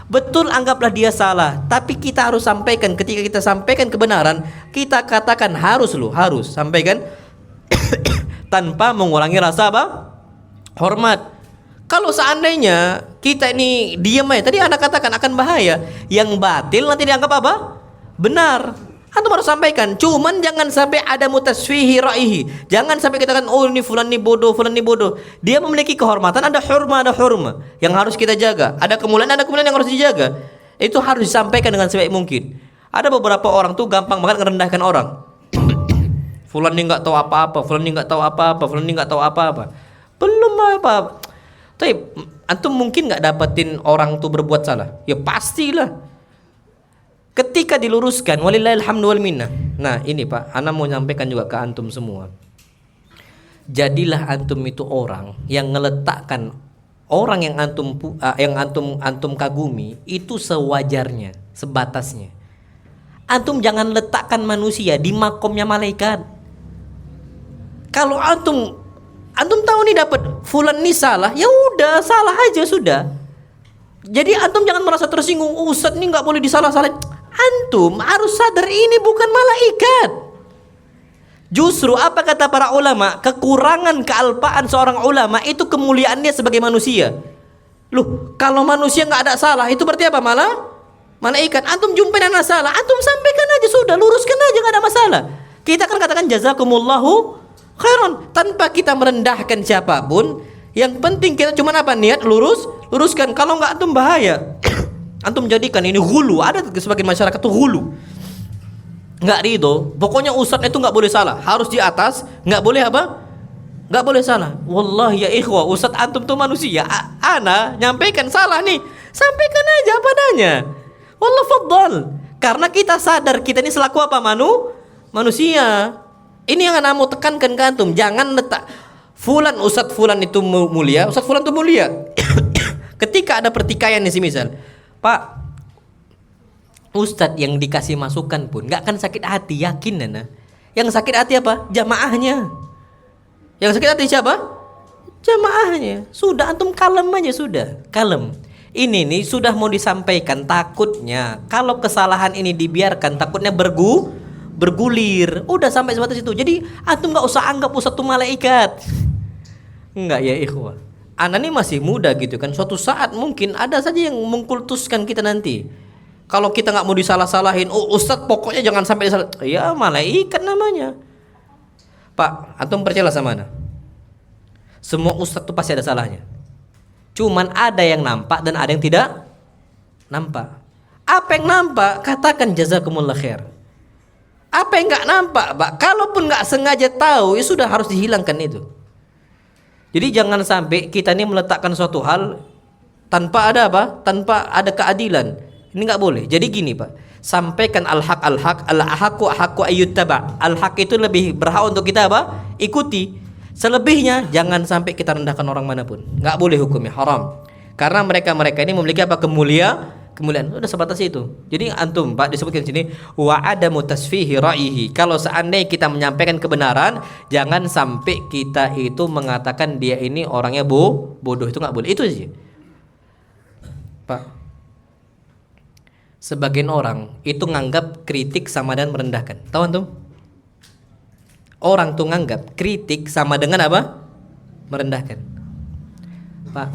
Betul, anggaplah dia salah, tapi kita harus sampaikan. Ketika kita sampaikan kebenaran, kita katakan harus sampaikan tanpa mengurangi rasa apa? Hormat. Kalau seandainya kita ini diam aja, tadi Anda katakan akan bahaya. Yang batil nanti dianggap apa? Benar. Antum harus sampaikan. Cuman jangan sampai ada mutasfihi ra'ihi. Jangan sampai kita kan, ini fulan ni bodoh, fulan ni bodoh. Dia memiliki kehormatan, ada hurma yang harus kita jaga. Ada kemuliaan yang harus dijaga. Itu harus disampaikan dengan sebaik mungkin. Ada beberapa orang tuh gampang banget merendahkan orang. Fulan ni enggak tahu apa-apa, fulan ni enggak tahu apa-apa, fulan ni enggak tahu apa-apa. Belum apa. Tapi antum mungkin enggak dapetin orang tuh berbuat salah. Ya pastilah. Ketika diluruskan, walillahil hamdu wal minnah. Nah, ini Pak, ana mau nyampaikan juga ke antum semua. Jadilah antum itu orang yang ngeletakkan orang yang antum kagumi itu sewajarnya, sebatasnya. Antum jangan letakkan manusia di makomnya malaikat. Kalau antum tahu nih dapat fulan nih salah, ya udah salah aja sudah. Jadi antum jangan merasa tersinggung, Ustadz nih nggak boleh disalah-salahin. Antum harus sadar ini bukan malaikat. Justru apa kata para ulama? Kekurangan kealpaan seorang ulama itu kemuliaannya sebagai manusia. Loh, kalau manusia nggak ada salah itu berarti apa? Malah malaikat. Antum jumpain anak salah, antum sampaikan aja sudah, luruskan aja, nggak ada masalah. Kita akan katakan jazakumullahu khairan tanpa kita merendahkan siapapun. Yang penting kita cuma apa? Niat luruskan. Kalau nggak antum bahaya. Antum jadikan ini hulu. Ada sebagian masyarakat tuh hulu, nggak ridho. Pokoknya ustadz itu nggak boleh salah, harus di atas, nggak boleh apa? Nggak boleh salah. Wallahi ya ikhwah, ustadz antum tuh manusia. Ana nyampaikan salah nih, sampaikan aja apa adanya. Wallah faddal. Karena kita sadar kita ini selaku apa? Manusia. Ini yang ana mau tekankan ke antum. Jangan letak fulan, ustadz fulan itu mulia, ustadz fulan itu mulia. Ketika ada pertikaian nih, misal Pak, ustadz yang dikasih masukan pun gak akan sakit hati, yakin Nana. Yang sakit hati apa? Jamaahnya. Yang sakit hati siapa? Jamaahnya. Sudah antum kalem aja sudah, kalem. Ini nih sudah mau disampaikan, takutnya kalau kesalahan ini dibiarkan takutnya bergulir. Udah sampai sebatas itu. Jadi antum gak usah anggap ustadz itu malaikat. Enggak ya ikhwah. Ana ini masih muda gitu kan. Suatu saat mungkin ada saja yang mengkultuskan kita nanti. Kalau kita nggak mau disalah-salahin, ustadz pokoknya jangan sampai disalah. Ya malaikat namanya. Pak, antum percayalah sama ana. Semua ustadz tuh pasti ada salahnya. Cuman ada yang nampak dan ada yang tidak nampak. Apa yang nampak katakan jazakumullah khair. Apa yang nggak nampak, Pak, kalaupun nggak sengaja tahu, ya sudah harus dihilangkan itu. Jadi jangan sampai kita ini meletakkan suatu hal tanpa ada apa? Tanpa ada keadilan. Ini nggak boleh. Jadi gini Pak, sampaikan al-haq, al-haq, al-haqqu ayyuttaba. Al-haq itu lebih berhak untuk kita apa? Ikuti. Selebihnya jangan sampai kita rendahkan orang manapun. Nggak boleh hukumnya, haram. Karena mereka ini memiliki apa? Kemuliaan. Udah sebatas itu. Jadi antum Pak disebutkan di sini wa adamu tasfihi ra'ihi. Kalau seandainya kita menyampaikan kebenaran, jangan sampai kita itu mengatakan dia ini orangnya bodoh. Itu nggak boleh. Itu aja. Pak, sebagian orang itu nganggap kritik sama dengan merendahkan. Tahu antum? Orang tuh nganggap kritik sama dengan apa? Merendahkan. Pak,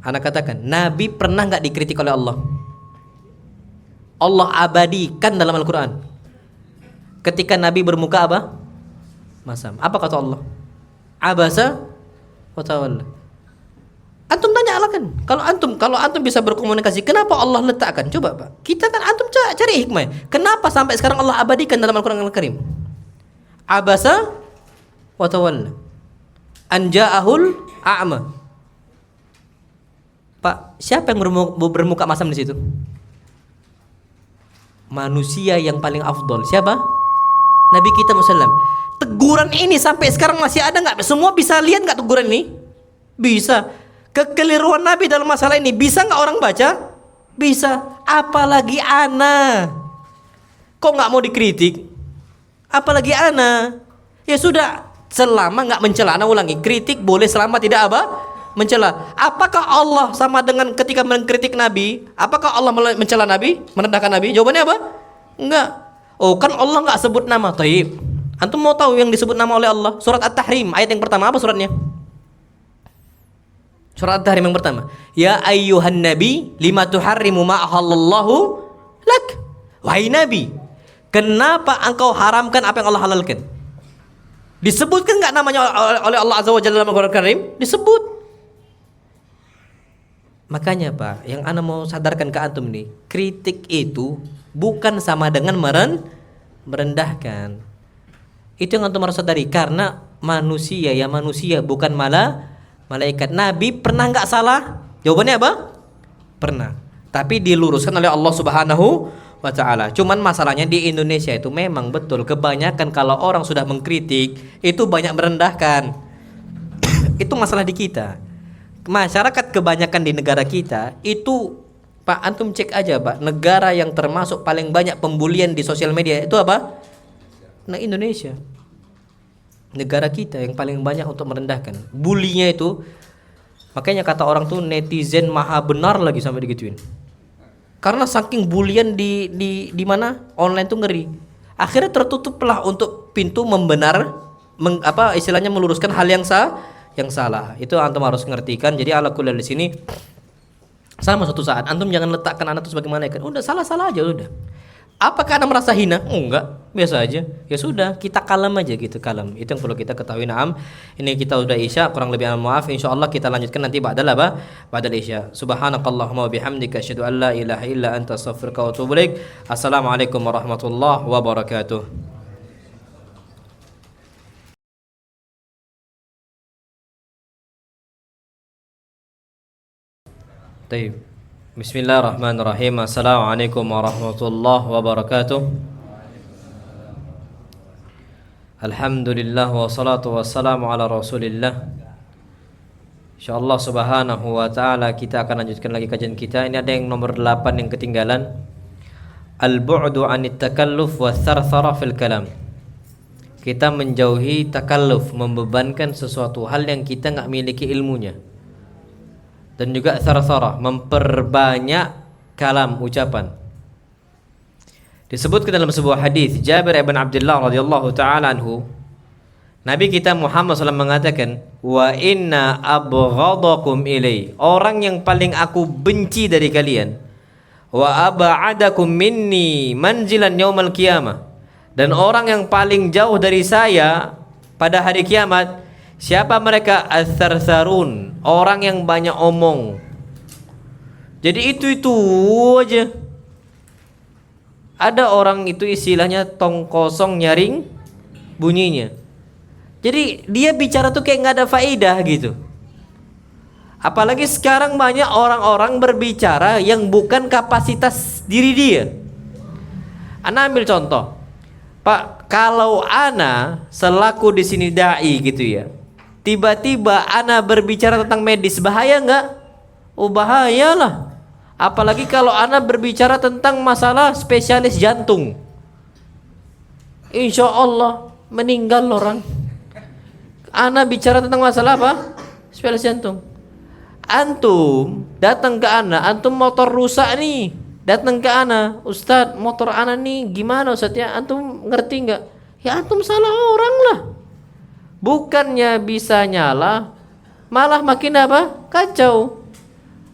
anak katakan, Nabi pernah nggak dikritik oleh Allah? Allah abadikan dalam Al-Quran. Ketika Nabi bermuka apa? Masam. Apa kata Allah? Abasa wa tawalla. Antum tanya Allah kan. Kalau antum bisa berkomunikasi, kenapa Allah letakkan? Coba Pak. Kita kan antum cari hikmah. Kenapa sampai sekarang Allah abadikan dalam Al-Quran Al-Karim? Abasa wa tawalla. An ja'ahul a'ma. Pak, siapa yang bermuka masam di situ? Manusia yang paling afdol. Siapa? Nabi kita Muhammad. Teguran ini sampai sekarang masih ada nggak? Semua bisa lihat nggak teguran ini? Bisa. Kekeliruan Nabi dalam masalah ini bisa nggak orang baca? Bisa. Apalagi ana. Kok nggak mau dikritik? Apalagi ana. Ya sudah, selama nggak mencela. Ana ulangi, kritik boleh selama tidak apa? Mencela. Apakah Allah sama dengan ketika mengkritik Nabi? Apakah Allah mencela Nabi, merendahkan Nabi? Jawabannya apa? Enggak. Oh, kan Allah enggak sebut nama. Taib. Antum mau tahu yang disebut nama oleh Allah? Surat At-Tahrim ayat yang pertama apa suratnya? Surat At-Tahrim yang pertama. Ya ayyuhan nabi lima tuharrimu ma ahallallahu lak. Wahai Nabi, kenapa engkau haramkan apa yang Allah halalkan? Disebutkan enggak namanya oleh Allah Azza wa Jalla dalam Al-Qur'an Karim? Disebut. Makanya Pak, yang ana mau sadarkan ke antum nih, kritik itu bukan sama dengan merendahkan. Itu yang antum harus sadari, karena manusia ya manusia, bukan malaikat. Nabi pernah nggak salah? Jawabannya apa? Pernah. Tapi diluruskan oleh Allah Subhanahu wa Ta'ala. Cuman masalahnya di Indonesia itu memang betul kebanyakan kalau orang sudah mengkritik itu banyak merendahkan. Itu masalah di kita. Masyarakat kebanyakan di negara kita itu, Pak, antum cek aja Pak, negara yang termasuk paling banyak pembulian di sosial media itu apa? Nah, Indonesia. Negara kita yang paling banyak untuk merendahkan. Bulinya itu, makanya kata orang tuh netizen maha benar lagi sampai digituin. Karena saking bulian di mana online tuh ngeri. Akhirnya tertutuplah untuk pintu istilahnya meluruskan hal yang salah. Itu antum harus ngertikan. Jadi ala kulli di sini sama suatu saat antum jangan letakkan anak itu sebagai malaikat. Udah salah aja udah. Apakah anda merasa hina? Enggak, biasa aja. Ya sudah, kita kalem aja gitu, kalem. Itu yang perlu kita ketahui. Naam. Ini kita udah Isya, kurang lebih maaf. Insyaallah kita lanjutkan nanti ba'dal Isya. Subhanakallahumma wa bihamdika asyhadu an la ilaha illa anta astaghfiruka wa atubu ilaik. Assalamualaikum warahmatullahi wabarakatuh. Bismillahirrahmanirrahim. Assalamualaikum warahmatullahi wabarakatuh. Alhamdulillah wassalatu wassalamu ala Rasulillah. Insyaallah subhanahu wa ta'ala kita akan lanjutkan lagi kajian kita. Ini ada yang nomor 8 yang ketinggalan. Al-bu'du 'anit takalluf wa tharthara fil kalam. Kita menjauhi takalluf, membebankan sesuatu hal yang kita enggak miliki ilmunya. Dan juga tharthara, memperbanyak kalam, ucapan. Disebutkan dalam sebuah hadis Jabir ibn Abdullah radhiyallahu taala anhu, Nabi kita Muhammad SAW mengatakan, wa inna abghadakum ilai, orang yang paling aku benci dari kalian, wa ab'adakum minni manzilan yaumal qiyamah, dan orang yang paling jauh dari saya pada hari kiamat. Siapa mereka? Ats-tsarsarun, orang yang banyak omong. Jadi itu aja. Ada orang itu istilahnya tong kosong nyaring bunyinya. Jadi dia bicara tuh kayak nggak ada faedah gitu. Apalagi sekarang banyak orang-orang berbicara yang bukan kapasitas diri dia. Ana ambil contoh, Pak, kalau ana selaku di sini dai gitu ya, Tiba-tiba ana berbicara tentang medis, bahaya nggak? Oh bahayalah. Apalagi kalau ana berbicara tentang masalah spesialis jantung. Insya Allah meninggal orang. Ana bicara tentang masalah apa? Spesialis jantung. Antum datang ke ana, antum motor rusak nih. Datang ke ana, Ustadz motor ana nih gimana Ustadz ya? Antum ngerti nggak? Ya antum salah orang lah. Bukannya bisa nyala, malah makin apa? Kacau.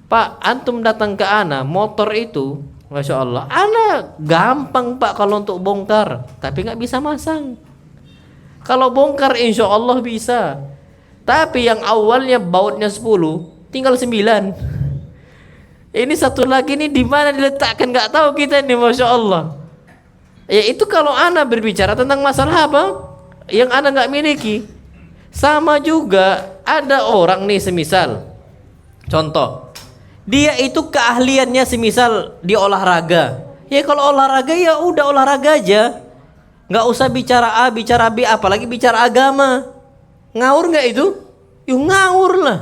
Pak, antum datang ke ana, motor itu, masya Allah, ana gampang Pak kalau untuk bongkar, tapi nggak bisa masang. Kalau bongkar insya Allah bisa. Tapi yang awalnya bautnya 10, tinggal 9. Ini satu lagi nih di mana diletakkan nggak tahu kita nih, masya Allah. Ya itu kalau ana berbicara tentang masalah apa yang ana nggak miliki. Sama juga ada orang nih semisal, contoh, dia itu keahliannya semisal di olahraga. Ya kalau olahraga ya udah olahraga aja, nggak usah bicara A, bicara B, apalagi bicara agama. Ngawur nggak itu? Yuk ngawur lah.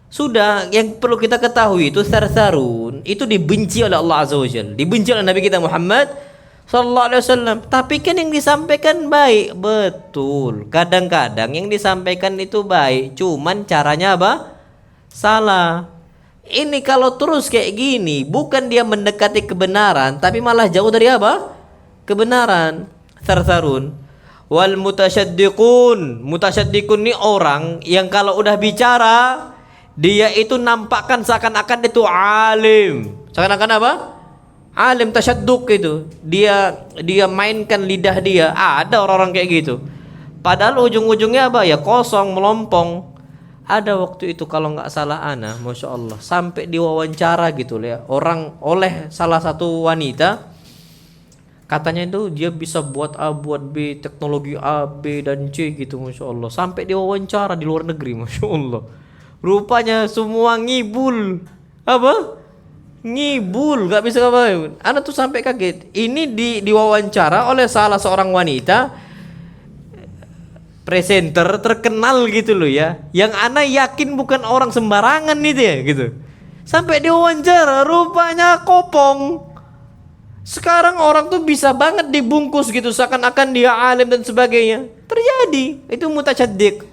Sudah, yang perlu kita ketahui itu sarsarun itu dibenci oleh Allah Azza wa Jalla, dibenci oleh Nabi kita Muhammad sallallahu alaihi wasallam. Tapi kan yang disampaikan baik, betul. Kadang-kadang yang disampaikan itu baik, cuman caranya apa? Salah. Ini kalau terus kayak gini, bukan dia mendekati kebenaran, tapi malah jauh dari apa? Kebenaran. Sarsarun. Wal mutasyaddiqun. Mutasyaddiqun ini orang yang kalau udah bicara, dia itu nampakkan seakan-akan itu alim. Seakan-akan apa? Alim, tasyadduq itu. Dia mainkan lidah dia. Ada orang-orang kayak gitu. Padahal ujung-ujungnya apa? Ya kosong, melompong. Ada waktu itu kalau nggak salah ana, masya Allah, sampai diwawancara gitu ya, orang oleh salah satu wanita, katanya itu dia bisa buat A, buat B, teknologi A, B dan C gitu, masya Allah. Sampai diwawancara di luar negeri, masya Allah. Rupanya semua ngibul. Apa? Ngibul, nggak bisa apa. Ana tuh sampai kaget. Ini diwawancara oleh salah seorang wanita, presenter terkenal gitu loh ya, yang ana yakin bukan orang sembarangan itu ya gitu. Sampai diwawancara, rupanya kopong. Sekarang orang tuh bisa banget dibungkus gitu seakan-akan dia alim dan sebagainya. Terjadi. Itu mutasyaddiq.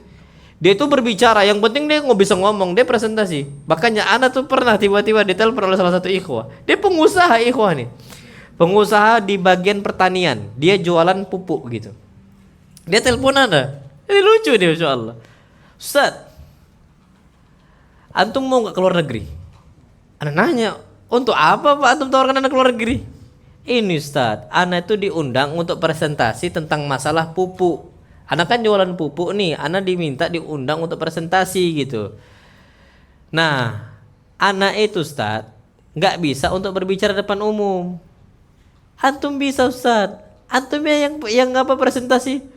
Dia itu berbicara, yang penting dia nggak bisa ngomong, dia presentasi. Makanya ana tuh pernah tiba-tiba ditelepon oleh salah satu ikhwah. Dia pengusaha ikhwah nih. Pengusaha di bagian pertanian. Dia jualan pupuk gitu. Dia telepon ana. Ini lucu dia, masya Allah. Ustaz, antum mau nggak keluar negeri? Ana nanya, untuk apa Pak antum tawarkan ana keluar negeri? Ini Ustaz, ana itu diundang untuk presentasi tentang masalah pupuk. Ana kan jualan pupuk nih, ana diminta diundang untuk presentasi gitu. Nah, ana itu Ustaz nggak bisa untuk berbicara depan umum. Antum bisa Ustaz. Antumnya yang apa presentasi?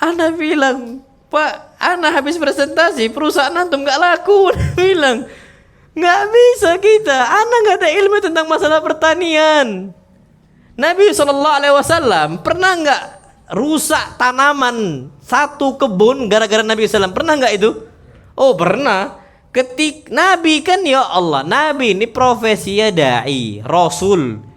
Ana bilang, Pak, ana habis presentasi, perusahaan antum nggak laku. Ana bilang, nggak bisa kita. Ana nggak ada ilmu tentang masalah pertanian. Nabi SAW pernah nggak rusak tanaman satu kebun gara-gara Nabi SAW? Pernah nggak itu? Oh pernah. Nabi kan ya Allah, Nabi ini profesi ya dai, Rasul.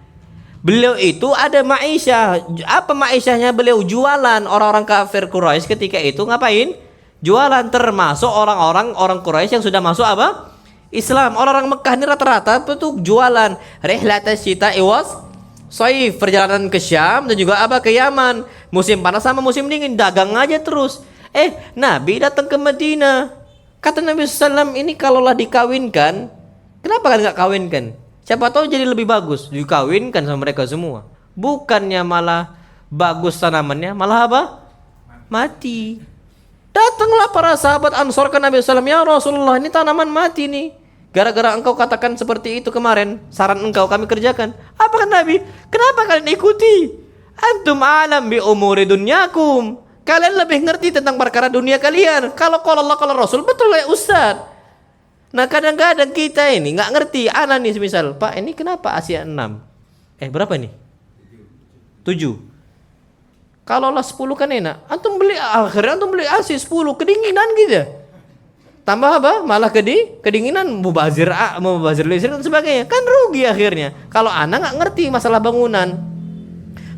Beliau itu ada ma'isyah. Apa ma'isyahnya beliau? Jualan. Orang-orang kafir Quraisy ketika itu ngapain? Jualan, termasuk orang Quraisy yang sudah masuk apa? Islam. Orang-orang Mekah ini rata-rata itu jualan. Rihlatas syita'i was shaif, perjalanan ke Syam dan juga apa ke Yaman. Musim panas sama musim dingin, dagang aja terus. Nabi datang ke Madinah. Kata Nabi SAW, ini kalaulah dikawinkan, kenapa kan nggak kawinkan? Siapa tahu jadi lebih bagus. Dikawinkan sama mereka semua. Bukannya malah bagus tanamannya, malah apa? Mati. Datanglah para sahabat Ansor ke Nabi SAW, ya Rasulullah, ini tanaman mati nih. Gara-gara engkau katakan seperti itu kemarin, saran engkau kami kerjakan. Apa kan Nabi? Kenapa kalian ikuti? Antum alam bi umuri dunyakum. Kalian lebih ngerti tentang perkara dunia kalian. Kalau Allah kalau Rasul, betul ya Ustaz. Nah kadang-kadang kita ini nggak ngerti. Ana nih misal, Pak ini kenapa Asia 6? Berapa nih? 7. Kalau lah 10 kan enak. Akhirnya antum beli Asia 10, kedinginan gitu ya. Tambah apa? Malah kedinginan, mubazir listrik dan sebagainya. Kan rugi akhirnya. Kalau anak nggak ngerti masalah bangunan.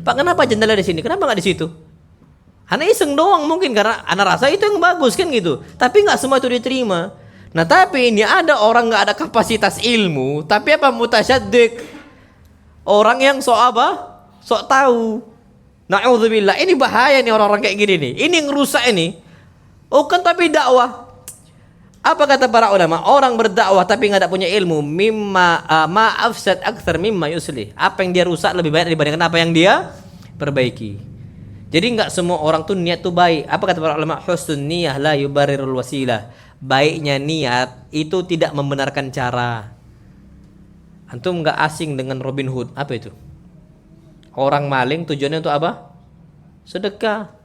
Pak, kenapa jendela di sini? Kenapa nggak di situ? Anak iseng doang mungkin karena anak rasa itu yang bagus kan gitu. Tapi nggak semua itu diterima. Nah tapi ini ada orang nggak ada kapasitas ilmu, tapi apa, mutasyaddiq. Orang yang sok apa? Sok tahu. Na'udzubillah. Ini bahaya nih orang-orang kayak gini nih. Ini yang rusak ini. Oh kan tapi dakwah. Apa kata para ulama? Orang berdakwah tapi nggak ada punya ilmu, ma'afsad akthar mimma yuslih. Apa yang dia rusak lebih banyak dibandingkan apa yang dia perbaiki. Jadi nggak semua orang tuh niat tuh baik. Apa kata para ulama? Husnun niyah la yubarirul wasilah. Baiknya niat itu tidak membenarkan cara. Antum nggak asing dengan Robin Hood? Apa itu? Orang maling tujuannya untuk apa? Sedekah.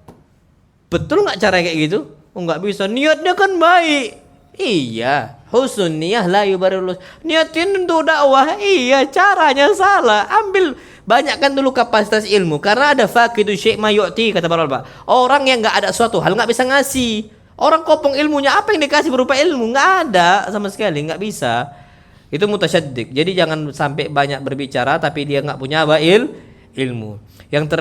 Betul nggak cara kayak gitu? Oh nggak bisa. Niatnya kan baik. Iya, husnul niyah la yubarirul. Niatin untuk dakwah, iya, caranya salah. Ambil banyakkan dulu kapasitas ilmu karena ada faqidu syai' ma yu'ti kata para ulama. Orang yang enggak ada suatu hal enggak bisa ngasih. Orang kopong ilmunya, apa yang dikasih berupa ilmu? Enggak ada sama sekali, enggak bisa. Itu mutasyaddiq. Jadi jangan sampai banyak berbicara tapi dia enggak punya apa? Ilmu. Yang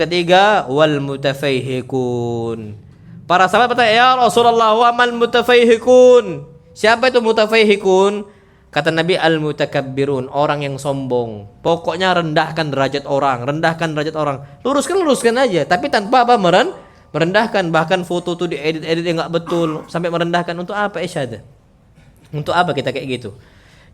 ketiga, wal mutafayhikun. Para sahabat bertanya, ya Rasulullah, wa mal mutafayhikun? Siapa itu mutafayhikun? Kata Nabi, al mutakabbirun, orang yang sombong. Pokoknya rendahkan derajat orang, luruskan aja, tapi tanpa apa? Merendahkan. Bahkan foto tuh diedit yang nggak betul, sampai merendahkan. Untuk apa isyada? Untuk apa kita kayak gitu?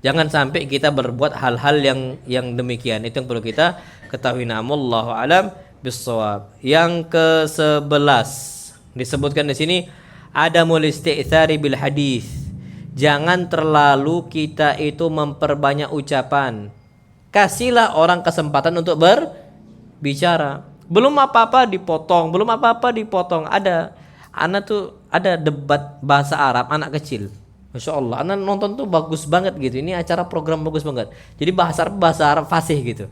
Jangan sampai kita berbuat hal-hal yang demikian. Itu yang perlu kita ketahui. Wallahu alam bissawab. Yang ke-11 disebutkan di sini, adamul isti'tsari bil hadis. Jangan terlalu kita itu memperbanyak ucapan. Kasihlah orang kesempatan untuk berbicara. Belum apa-apa dipotong. Ada debat bahasa Arab anak kecil. Masya Allah, anak nonton tuh bagus banget gitu. Ini acara program bagus banget. Jadi bahasa Arab fasih gitu.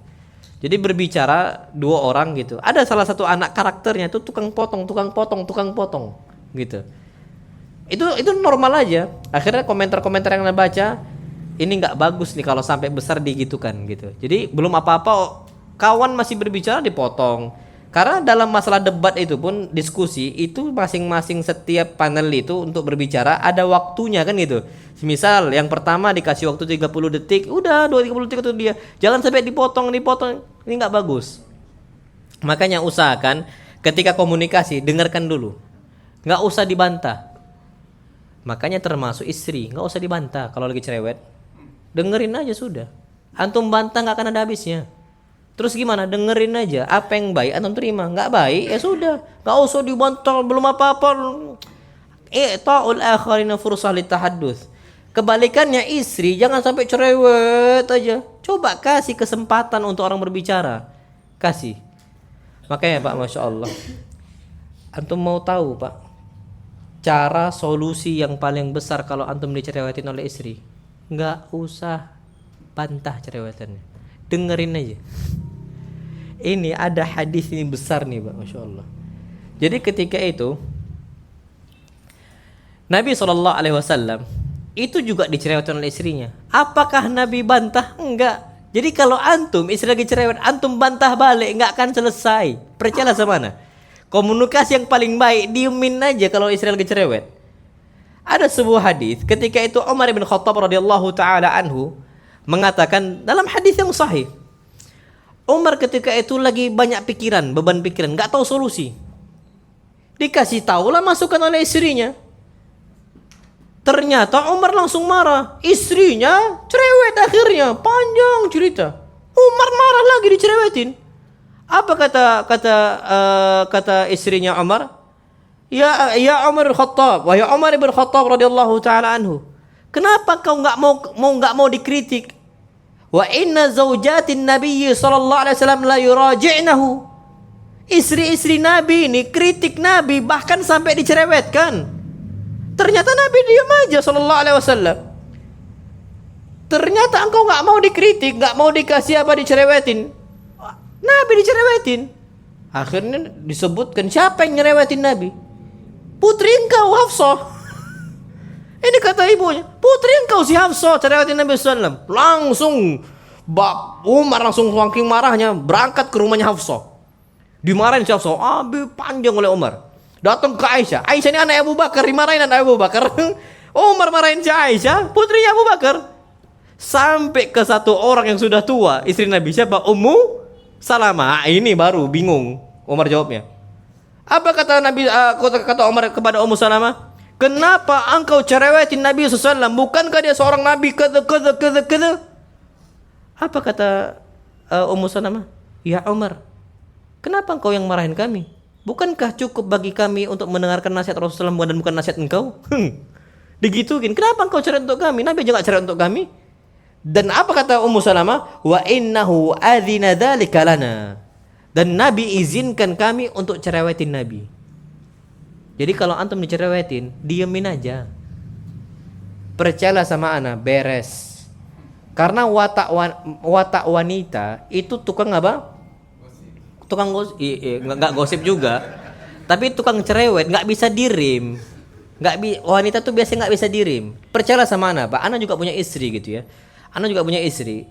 Jadi berbicara dua orang gitu. Ada salah satu anak karakternya itu tukang potong gitu. Itu normal aja. Akhirnya komentar-komentar yang Anda baca, ini nggak bagus nih kalau sampai besar digitukan gitu. Jadi belum apa-apa kawan masih berbicara dipotong. Karena dalam masalah debat itu pun diskusi itu masing-masing setiap panel itu untuk berbicara ada waktunya kan gitu. Misal yang pertama dikasih waktu 30 detik, udah 30 detik itu dia. Jangan sampai dipotong. Ini nggak bagus. Makanya usahakan ketika komunikasi dengarkan dulu. Nggak usah dibantah. Makanya termasuk istri, nggak usah dibantah kalau lagi cerewet. Dengerin aja sudah. Antum bantah nggak akan ada habisnya. Terus gimana? Dengerin aja. Apa yang baik antum terima, nggak baik ya sudah. Nggak usah dibantah, belum apa-apa. Ta'ul akharina fursah litahadduts. Kebalikannya istri, jangan sampai cerewet aja. Coba kasih kesempatan untuk orang berbicara. Kasih. Makanya Pak, Masya Allah, antum mau tahu Pak, cara solusi yang paling besar kalau antum dicerewetin oleh istri? Nggak usah bantah cerewetannya, dengerin aja. Ini ada hadis ini besar nih Pak, Masya Allah. Jadi ketika itu Nabi SAW itu juga dicerewetin oleh istrinya. Apakah Nabi bantah? Enggak. Jadi kalau antum istri lagi cerewet, antum bantah balik, enggak akan selesai. Percayalah sama ana. Komunikasi yang paling baik diemin aja kalau istri lagi cerewet. Ada sebuah hadis ketika itu Umar bin Khattab radhiyallahu taala anhu mengatakan dalam hadis yang sahih. Umar ketika itu lagi banyak pikiran, beban pikiran, enggak tahu solusi. Dikasih tahulah masukan oleh istrinya. Ternyata Umar langsung marah. Istrinya cerewet akhirnya. Panjang cerita. Umar marah lagi dicerewetin. Apa kata istrinya Umar? Ya Umar Khattab, wahai Umar bin Khattab radhiyallahu taala anhu. Kenapa kau enggak mau dikritik? Wa inna zaujatin Nabi sallallahu alaihi wasallam la yuraji'nahu. Istri-istri Nabi ini kritik Nabi bahkan sampai dicerewetkan. Ternyata Nabi diam aja sallallahu alaihi wasallam. Ternyata engkau enggak mau dikritik, enggak mau dikasih apa, dicerewetin. Nabi dicerewetin. Akhirnya disebutkan siapa yang nyerewetin Nabi? Putri engkau Hafsah. Ini kata ibunya, putri engkau si Hafsah cerewetin Nabi SAW. Langsung Umar langsung saking marahnya berangkat ke rumahnya Hafsah. Dimarahin si Hafsah, panjang oleh Umar. Datang ke Aisyah. Aisyah ini anak Abu Bakar, dimarahin anak Abu Bakar. Umar marahin si Aisyah, putrinya Abu Bakar. Sampai ke satu orang yang sudah tua, istri Nabi, siapa? Ummu Salamah. Ini baru bingung Umar jawabnya. Apa kata Nabi, kata Umar kepada Ummu Salamah? Kenapa engkau cerewetin Nabi SAW? Bukankah dia seorang Nabi? Kata. Apa kata Ummu Salamah? Ya Umar, kenapa engkau yang marahin kami? Bukankah cukup bagi kami untuk mendengarkan nasihat Rasulullah dan bukan nasihat engkau? Digituin. Kenapa engkau cerai untuk kami? Nabi aja gak cerai untuk kami. Dan apa kata Ummu Salamah? Wa innahu adzina dzalika lana. Dan Nabi izinkan kami untuk cerewetin Nabi. Jadi kalau antum dicerewetin, diemin aja. Percayalah sama ana, beres. Karena watak wanita itu tukang apa? Tukang gosip, nggak gosip juga. Tapi tukang cerewet, nggak bisa dirim. Wanita tuh biasanya nggak bisa dirim. Percayalah sama ana, Pak. Ana juga punya istri gitu ya. Ana juga punya istri.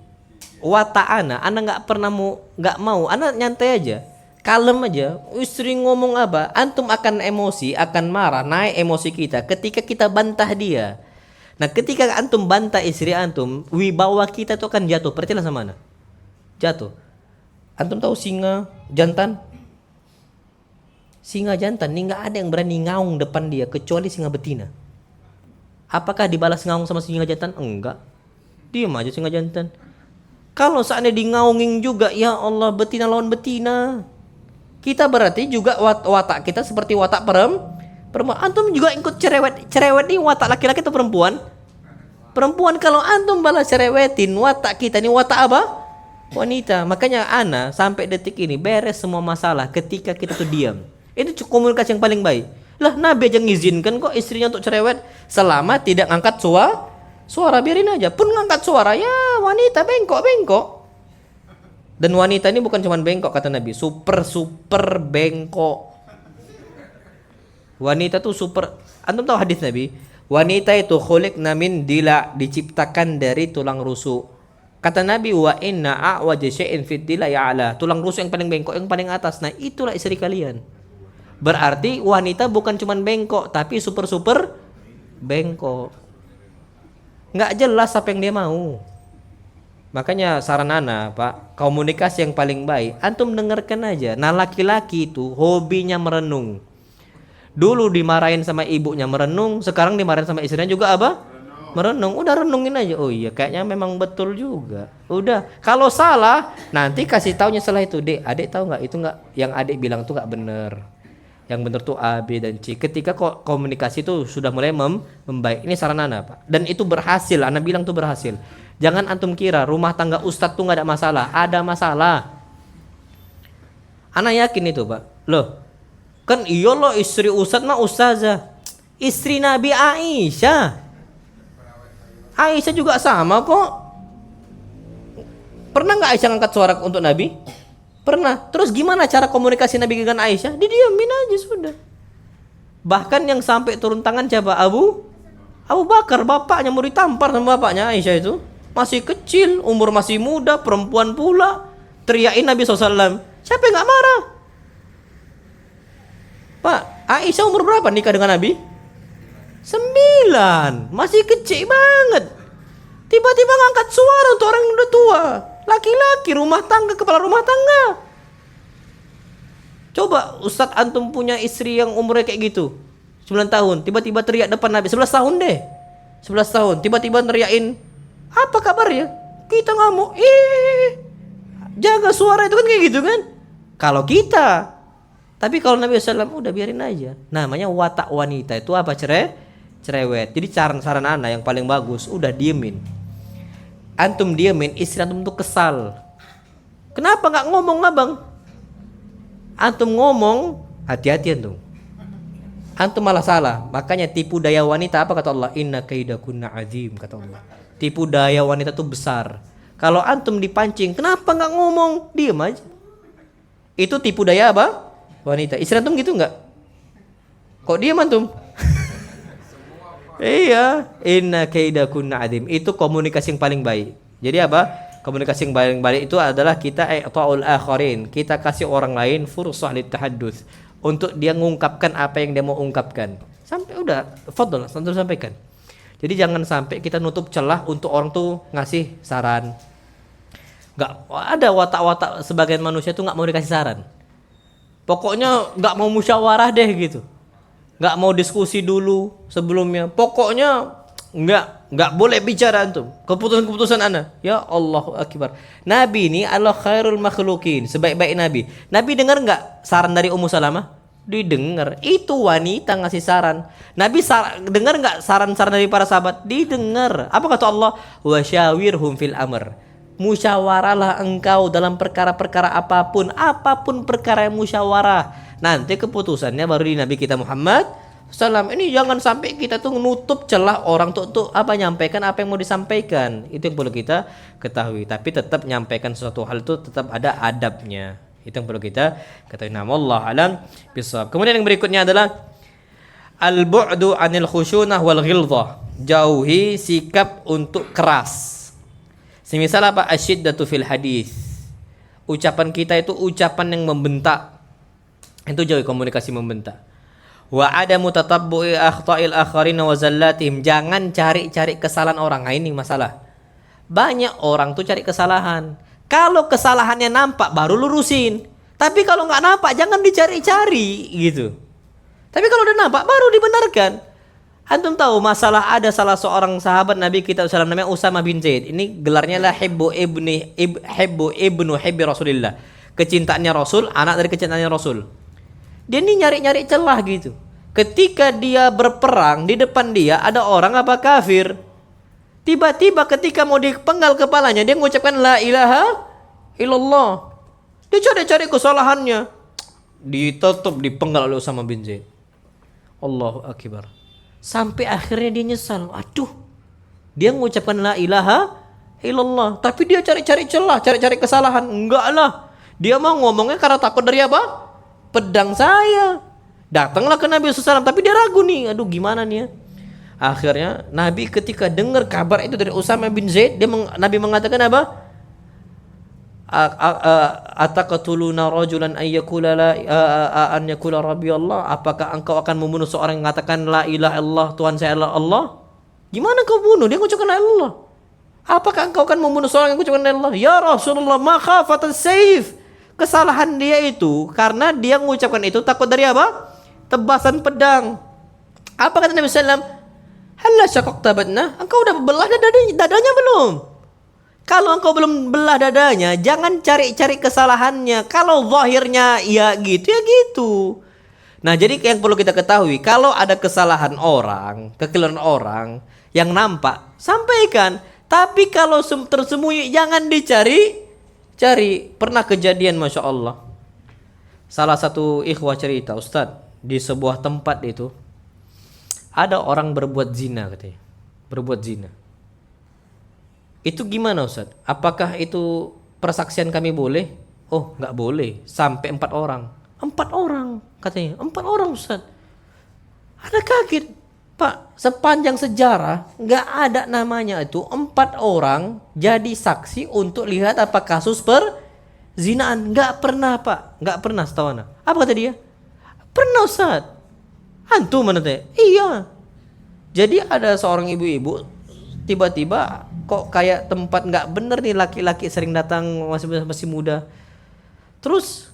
Watak ana nggak pernah nggak mau. Ana nyantai aja, kalem aja. Istri ngomong apa, antum akan emosi, akan marah, naik emosi kita ketika kita bantah dia. Nah, ketika antum bantah istri antum, wibawa kita tuh akan jatuh. Percayalah sama ana, jatuh. Antum tahu singa jantan? Singa jantan ini nggak ada yang berani ngaung depan dia kecuali singa betina. Apakah dibalas ngaung sama singa jantan? Enggak. Diam aja singa jantan. Kalau seandainya di ngaungin juga, ya Allah, betina lawan betina. Kita berarti juga watak kita seperti watak perempuan. Antum juga ikut cerewet. Cerewet ini watak laki-laki atau perempuan? Perempuan. Kalau antum balas cerewetin, watak kita ini watak apa? Wanita. Makanya ana sampai detik ini beres semua masalah ketika kita tuh diam. Itu komunikasi yang paling baik. Lah Nabi aja ngizinkan kok istrinya untuk cerewet selama tidak ngangkat suara, biarin aja. Pun ngangkat suara, ya wanita bengkok. Dan wanita ini bukan cuma bengkok kata Nabi, super bengkok. Wanita tuh super. Antum tahu hadis Nabi? Wanita itu khuliqna min dila, diciptakan dari tulang rusuk. Kata Nabi, wa inna a'waja syai'in fid dila ya'ala. Tulang rusuk yang paling bengkok, yang paling atas. Nah, itulah istri kalian. Berarti wanita bukan cuma bengkok, tapi super bengkok. Nggak jelas apa yang dia mau. Makanya saran ana, Pak, komunikasi yang paling baik antum dengarkan aja. Nah, laki-laki itu hobinya merenung. Dulu dimarahin sama ibunya merenung, sekarang dimarahin sama istrinya juga apa? Merenung. Udah renungin aja. Oh iya, kayaknya memang betul juga. Udah. Kalau salah, nanti kasih taunya setelah itu. Dek, adik tahu nggak? Itu nggak, yang adik bilang tuh nggak bener. Yang benar tuh A, B, dan C. Ketika komunikasi itu sudah mulai membaik. Ini saran ana, Pak. Dan itu berhasil. Ana bilang tuh berhasil. Jangan antum kira rumah tangga ustadz tuh nggak ada masalah. Ada masalah. Ana yakin itu, Pak. Loh, kan iya loh istri ustadz mah ustazah. Istri Nabi Aisyah. Aisyah juga sama kok. Pernah nggak Aisyah ngangkat suara untuk Nabi? Pernah. Terus gimana cara komunikasi Nabi dengan Aisyah? Didiamin aja sudah. Bahkan yang sampai turun tangan siapa? Abu Bakar, bapaknya mau ditampar sama bapaknya Aisyah itu. Masih kecil, umur masih muda, perempuan pula. Teriakin Nabi SAW. Siapa yang gak marah? Pak, Aisyah umur berapa nikah dengan Nabi? 9. Masih kecil banget. Tiba-tiba ngangkat suara untuk orang yang udah tua. Laki-laki rumah tangga, kepala rumah tangga. Coba Ustadz antum punya istri yang umurnya kayak gitu 9 tahun, tiba-tiba teriak depan Nabi. 11 tahun deh, 11 tahun, tiba-tiba teriakin, apa kabarnya? Kita nggak mau, jaga suara itu kan kayak gitu kan. Kalau kita, tapi kalau Nabi SAW udah biarin aja. Namanya watak wanita itu apa? Cerewet. Jadi saran ana yang paling bagus, udah diemin. Antum diemin, istri antum tuh kesal. Kenapa nggak ngomong abang? Antum ngomong, hati-hati antum. Antum malah salah. Makanya tipu daya wanita apa kata Allah? Inna kaidakunna azim kata Allah. Tipu daya wanita tuh besar. Kalau antum dipancing, kenapa nggak ngomong? Diem aja. Itu tipu daya apa? Wanita. Istri antum gitu nggak? Kok diem antum? Iya, inna kaidakunna adim. Itu komunikasi yang paling baik. Jadi apa? Komunikasi yang paling baik itu adalah kita i'ta'ul akharin. Kita kasih orang lain fursah litahadduts untuk dia mengungkapkan apa yang dia mau ungkapkan. Sampai udah, fadhol, langsung sampaikan. Jadi jangan sampai kita nutup celah untuk orang tuh ngasih saran. Nggak ada watak-watak sebagian manusia tuh nggak mau dikasih saran. Pokoknya nggak mau musyawarah deh gitu. Nggak mau diskusi dulu sebelumnya. Pokoknya nggak boleh bicara antum. Keputusan-keputusan ana. Ya Allahu Akbar. Nabi ini adalah khairul makhlukin, sebaik-baik nabi. Nabi dengar nggak saran dari Ummu Salamah? Didengar. Itu wanita ngasih saran. Nabi dengar nggak saran-saran dari para sahabat? Didengar. Apa kata Allah? Wasyawirhum fil amr. Musyawarahlah engkau dalam perkara-perkara apapun perkara yang musyawarah. Nanti keputusannya baru di Nabi kita Muhammad Salam. Ini jangan sampai kita tuh menutup celah orang tuh apa nyampaikan apa yang mau disampaikan. Itu yang perlu kita ketahui. Tapi tetap nyampaikan sesuatu hal itu tetap ada adabnya. Itu yang perlu kita ketahui. Wallahu alam bisawab. Kemudian yang berikutnya adalah al-bu'du 'anil khusyunah wal ghilzah. Jauhi sikap untuk keras. Semisal apa? Asyiddatu fil hadis. Ucapan kita itu ucapan yang membentak. Itu jauhi komunikasi membentak. Wa adamu tatabbu'i akhta'il akharin wa zallatihim. Jangan cari-cari kesalahan orang. Nah, ini masalah. Banyak orang tuh cari kesalahan. Kalau kesalahannya nampak baru lurusin. Tapi kalau nggak nampak jangan dicari-cari gitu. Tapi kalau udah nampak baru dibenarkan. Antum tahu masalah ada salah seorang sahabat Nabi kita SAW namanya Usama bin Zaid. Ini gelarnya lah hibbu ibnu hibbi Rasulillah. Kecintaannya Rasul, anak dari kecintaannya Rasul. Dia ini nyari-nyari celah gitu. Ketika dia berperang, di depan dia ada orang apa kafir. Tiba-tiba ketika mau dipenggal kepalanya, dia mengucapkan la ilaha illallah. Dia cari-cari kesalahannya. Ditutup, dipenggal oleh Usama bin Zaid. Allahu Akbar. Sampai akhirnya dia nyesal. Aduh, dia mengucapkan la ilaha illallah, tapi dia cari-cari celah, cari-cari kesalahan. Enggak lah, dia mau ngomongnya karena takut dari apa? Pedang saya. Datanglah ke Nabi SAW, tapi dia ragu nih. Aduh, gimana nih ya? Akhirnya Nabi ketika dengar kabar itu dari Usama bin Zaid, Nabi mengatakan apa? Ataqatuluna rajulan ayyakula la an yakula rabbi Allah. Apakah engkau akan membunuh seorang yang mengatakan la ilaha illallah, Tuhan saya adalah Allah? Gimana kau bunuh? Dia mengucapkan la ilaha illallah. Apakah engkau akan membunuh seorang yang mengucapkan la ilaha illallah? Ya Rasulullah, makhafatan saif. Kesalahan dia itu karena dia mengucapkan itu takut dari apa? Tebasan pedang. Apa kata Nabi sallallahu alaihi wasallam? Halla syaqaqta badna? Engkau udah belah dadanya belum? Kalau engkau belum belah dadanya, jangan cari-cari kesalahannya. Kalau zahirnya ya gitu. Nah, jadi yang perlu kita ketahui, kalau ada kesalahan orang, kekeliruan orang yang nampak, sampaikan. Tapi kalau tersembunyi, jangan dicari-cari. Pernah kejadian, Masya Allah. Salah satu ikhwah cerita, Ustadz, di sebuah tempat itu, ada orang berbuat zina katanya. Berbuat zina. Itu gimana Ustaz? Apakah itu persaksian kami boleh? Oh, nggak boleh. Sampai 4 orang. 4 orang katanya. 4 orang Ustaz. Ada kaget. Pak, sepanjang sejarah nggak ada namanya itu 4 orang jadi saksi untuk lihat apa kasus perzinaan. Nggak pernah Pak. Nggak pernah setahu ana. Apa kata dia? Pernah Ustaz. Antum mana tanya? Iya. Jadi ada seorang ibu-ibu tiba-tiba kok kayak tempat nggak bener nih, laki-laki sering datang masih muda. Terus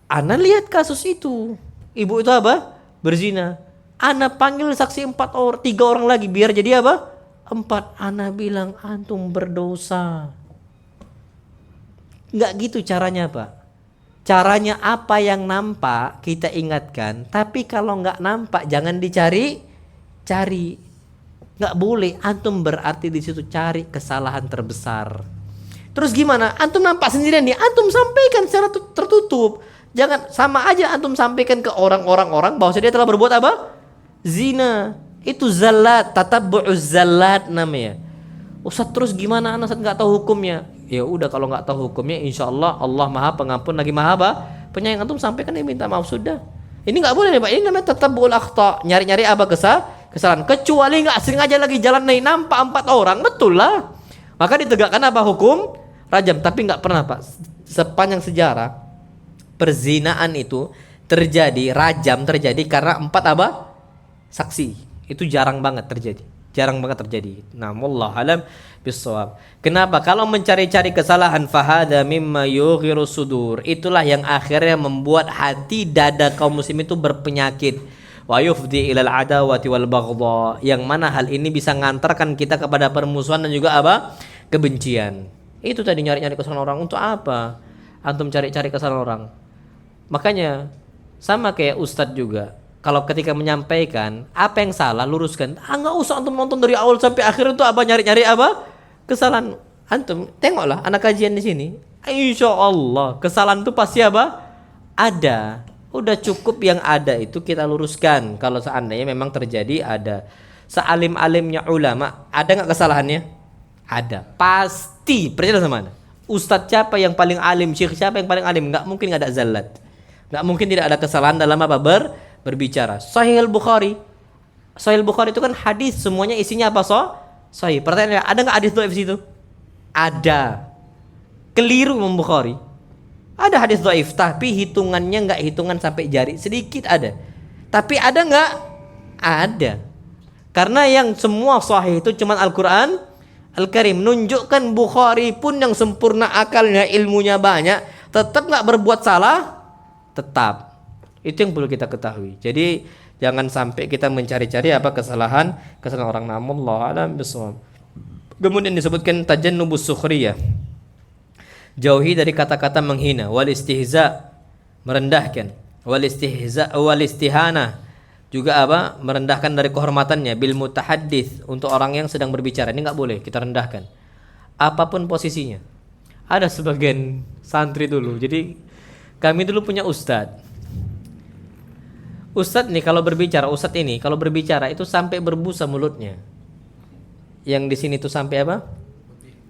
ana lihat kasus itu, ibu itu apa? Berzina. Ana panggil saksi 4 orang, 3 orang lagi biar jadi apa? 4. Ana bilang antum berdosa. Nggak gitu caranya Pak. Caranya apa yang nampak kita ingatkan, tapi kalau nggak nampak jangan dicari-cari. Nggak boleh, antum berarti di situ cari kesalahan terbesar. Terus gimana? Antum nampak sendirian nih, antum sampaikan secara tertutup. Jangan sama aja antum sampaikan ke orang-orang bahwa dia telah berbuat apa? Zina. Itu zallat, tatabbu'uz zallat namanya. Ustaz, terus gimana anak nggak tahu hukumnya? Ya udah, kalau nggak tahu hukumnya, insya Allah Allah Maha Pengampun lagi Maha Penyayang. Antum sampaikan, minta maaf sudah. Ini nggak boleh Pak. Ini namanya tatabbu'ul akhta, nyari-nyari apa kesalahan. Kecuali nggak sengaja lagi jalan nih nampak 4 orang, betul lah. Maka ditegakkan apa hukum rajam. Tapi nggak pernah Pak, sepanjang sejarah perzinaan itu terjadi, rajam terjadi karena 4 apa? Saksi. Itu jarang banget terjadi. Jarang banget terjadi. Nah, wallahu alam bissawab. Kenapa? Kalau mencari-cari kesalahan fahada mimma yughiru sudur. Itulah yang akhirnya membuat hati dada kaum muslim itu berpenyakit. Wa yufdi ilal adawati wal baghdha. Yang mana hal ini bisa ngantarkan kita kepada permusuhan dan juga apa? Kebencian. Itu tadi nyari-nyari kesalahan orang untuk apa? Antum cari-cari kesalahan orang. Makanya sama kayak ustadz juga. Kalau ketika menyampaikan apa yang salah luruskan. Nggak usah antum nonton dari awal sampai akhir itu apa nyari-nyari apa kesalahan. Antum tengoklah anak kajian di sini. Insya Allah kesalahan itu pasti apa ada. Udah cukup yang ada itu kita luruskan. Kalau seandainya memang terjadi ada. Sealim-alimnya ulama ada nggak kesalahannya? Ada. Pasti. Percaya sama anda. Ustadz siapa yang paling alim? Syekh siapa yang paling alim? Nggak mungkin nggak ada zallat. Nggak mungkin tidak ada kesalahan dalam apa berbicara. Sahih al-Bukhari. Sahih al-Bukhari itu kan hadis semuanya isinya apa sahih. Pertanyaannya ada nggak hadis dhaif situ? Ada. Keliru Imam Bukhari. Ada hadis dhaif tapi hitungannya nggak hitungan sampai jari, sedikit ada. Tapi ada nggak? Ada. Karena yang semua sahih itu cuman Al-Qur'an Al-Karim. Menunjukkan Bukhari pun yang sempurna akalnya, ilmunya banyak, tetap nggak berbuat salah, tetap. Itu yang perlu kita ketahui. Jadi jangan sampai kita mencari-cari apa kesalahan orang. Namullahu a'lam bishawab. Kemudian disebutkan tajannubus sukhriyah. Jauhi dari kata-kata menghina, wal istihza, merendahkan, wal istihana, juga apa? Merendahkan dari kehormatannya, bil mutahaddits, untuk orang yang sedang berbicara. Ini enggak boleh kita rendahkan. Apapun posisinya. Ada sebagian santri dulu. Jadi kami dulu punya ustadz. Ustadz nih kalau berbicara, ustadz ini kalau berbicara itu sampai berbusa mulutnya. Yang di sini tuh sampai apa?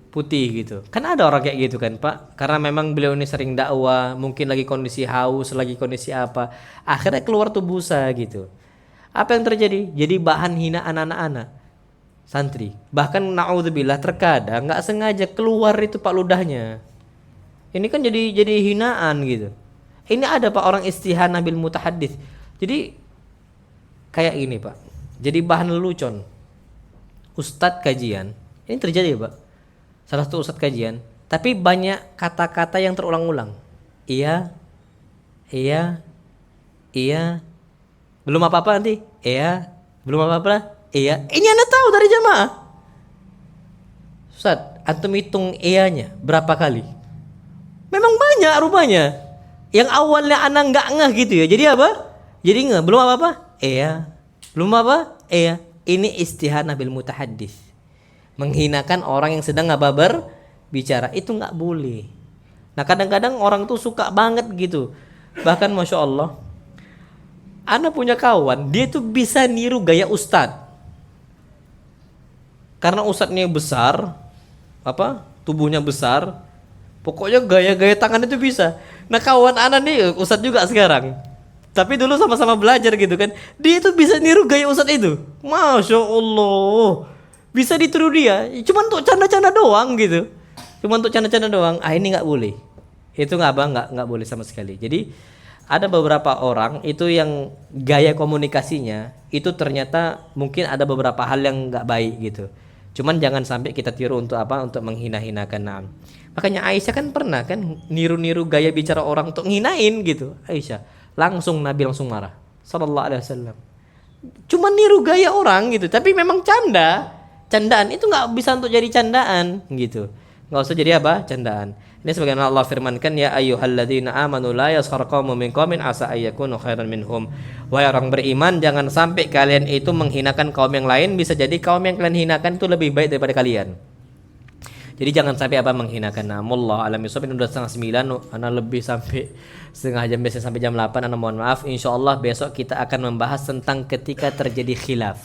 Putih gitu. Kan ada orang kayak gitu kan Pak. Karena memang beliau ini sering dakwah, mungkin lagi kondisi haus, lagi kondisi apa. Akhirnya keluar tuh busa gitu. Apa yang terjadi? Jadi bahan hinaan anak-anak santri. Bahkan naudzubillah terkadang nggak sengaja keluar itu Pak ludahnya. Ini kan jadi hinaan gitu. Ini ada Pak orang istihana bil mutahaddits. Jadi kayak gini Pak. Jadi bahan lelucon. Ustadz kajian. Ini terjadi Pak. Salah satu ustadz kajian. Tapi banyak kata-kata yang terulang-ulang. Iya. Belum apa-apa nanti. Iya. Belum apa-apa. Iya. Ini Anda tahu dari jamaah. Ustadz, antum hitung iyanya berapa kali? Memang banyak rupanya. Yang awalnya Anda nggak ngeh gitu ya. Jadi apa? Jadi nggak, belum apa-apa? Iya. Belum apa? Iya. Ini istihana bil mutahaddits. Menghinakan orang yang sedang berbicara. Itu nggak boleh. Nah kadang-kadang orang tuh suka banget gitu. Bahkan Masya Allah, Ana punya kawan, dia tuh bisa niru gaya ustadz. Karena ustadznya besar, tubuhnya besar. Pokoknya gaya-gaya tangan itu bisa. Nah kawan Ana nih ustadz juga sekarang. Tapi dulu sama-sama belajar gitu kan. Dia itu bisa niru gaya ustadz itu. Masya Allah. Bisa ditiru dia. Cuman untuk canda-canda doang gitu. Cuman untuk canda-canda doang. Ini nggak boleh. Itu nggak boleh sama sekali. Jadi ada beberapa orang itu yang gaya komunikasinya itu ternyata mungkin ada beberapa hal yang nggak baik gitu. Cuman jangan sampai kita tiru untuk apa? Untuk menghina-hinakan. Nah, makanya Aisyah kan pernah kan niru-niru gaya bicara orang untuk nginain gitu. Aisyah. Langsung Nabi langsung marah. Sallallahu alaihi wasallam. Cuma niru gaya orang gitu, tapi memang candaan itu nggak bisa untuk jadi candaan gitu. Nggak usah jadi apa? Candaan. Ini sebagaimana Allah firmankan, ya ayyuhalladzina amanu la yaskhar qaumun min qaumin asa ayyakunu khairan minhum. Wahai orang beriman, jangan sampai kalian itu menghinakan kaum yang lain, bisa jadi kaum yang kalian hinakan itu lebih baik daripada kalian. Jadi jangan sampai apa menghinakan. Namullah alam yusuf. Ini udah 8:30, Ana lebih sampai setengah jam, biasanya sampai jam 8. Ana mohon maaf. Insyaallah besok kita akan membahas tentang ketika terjadi khilaf,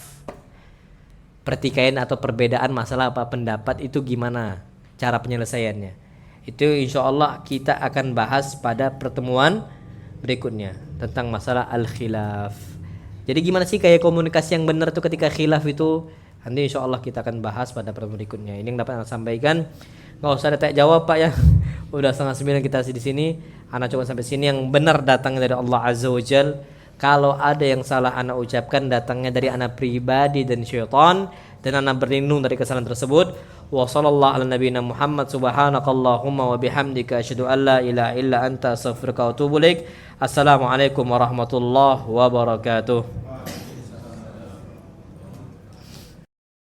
pertikaian atau perbedaan masalah apa pendapat itu gimana cara penyelesaiannya. Itu insyaallah kita akan bahas pada pertemuan berikutnya tentang masalah al-khilaf. Jadi gimana sih kayak komunikasi yang benar tuh ketika khilaf itu? Nanti insya Allah kita akan bahas pada pertemuan berikutnya. Ini yang dapat Anda sampaikan. Nggak usah ada tanya jawab Pak ya. Udah 8:30 kita di sini. Ana coba sampai sini, yang benar datangnya dari Allah Azza wa Jal. Kalau ada yang salah ana ucapkan datangnya dari ana pribadi dan syaitan, dan ana berlindung dari kesalahan tersebut. Wa sallallahu ala nabiyina Muhammad subhanakallahumma wa bihamdika asyhadu an la ilaha illa anta astaghfiruka wa atubu ilaik. Assalamualaikum warahmatullahi wabarakatuh.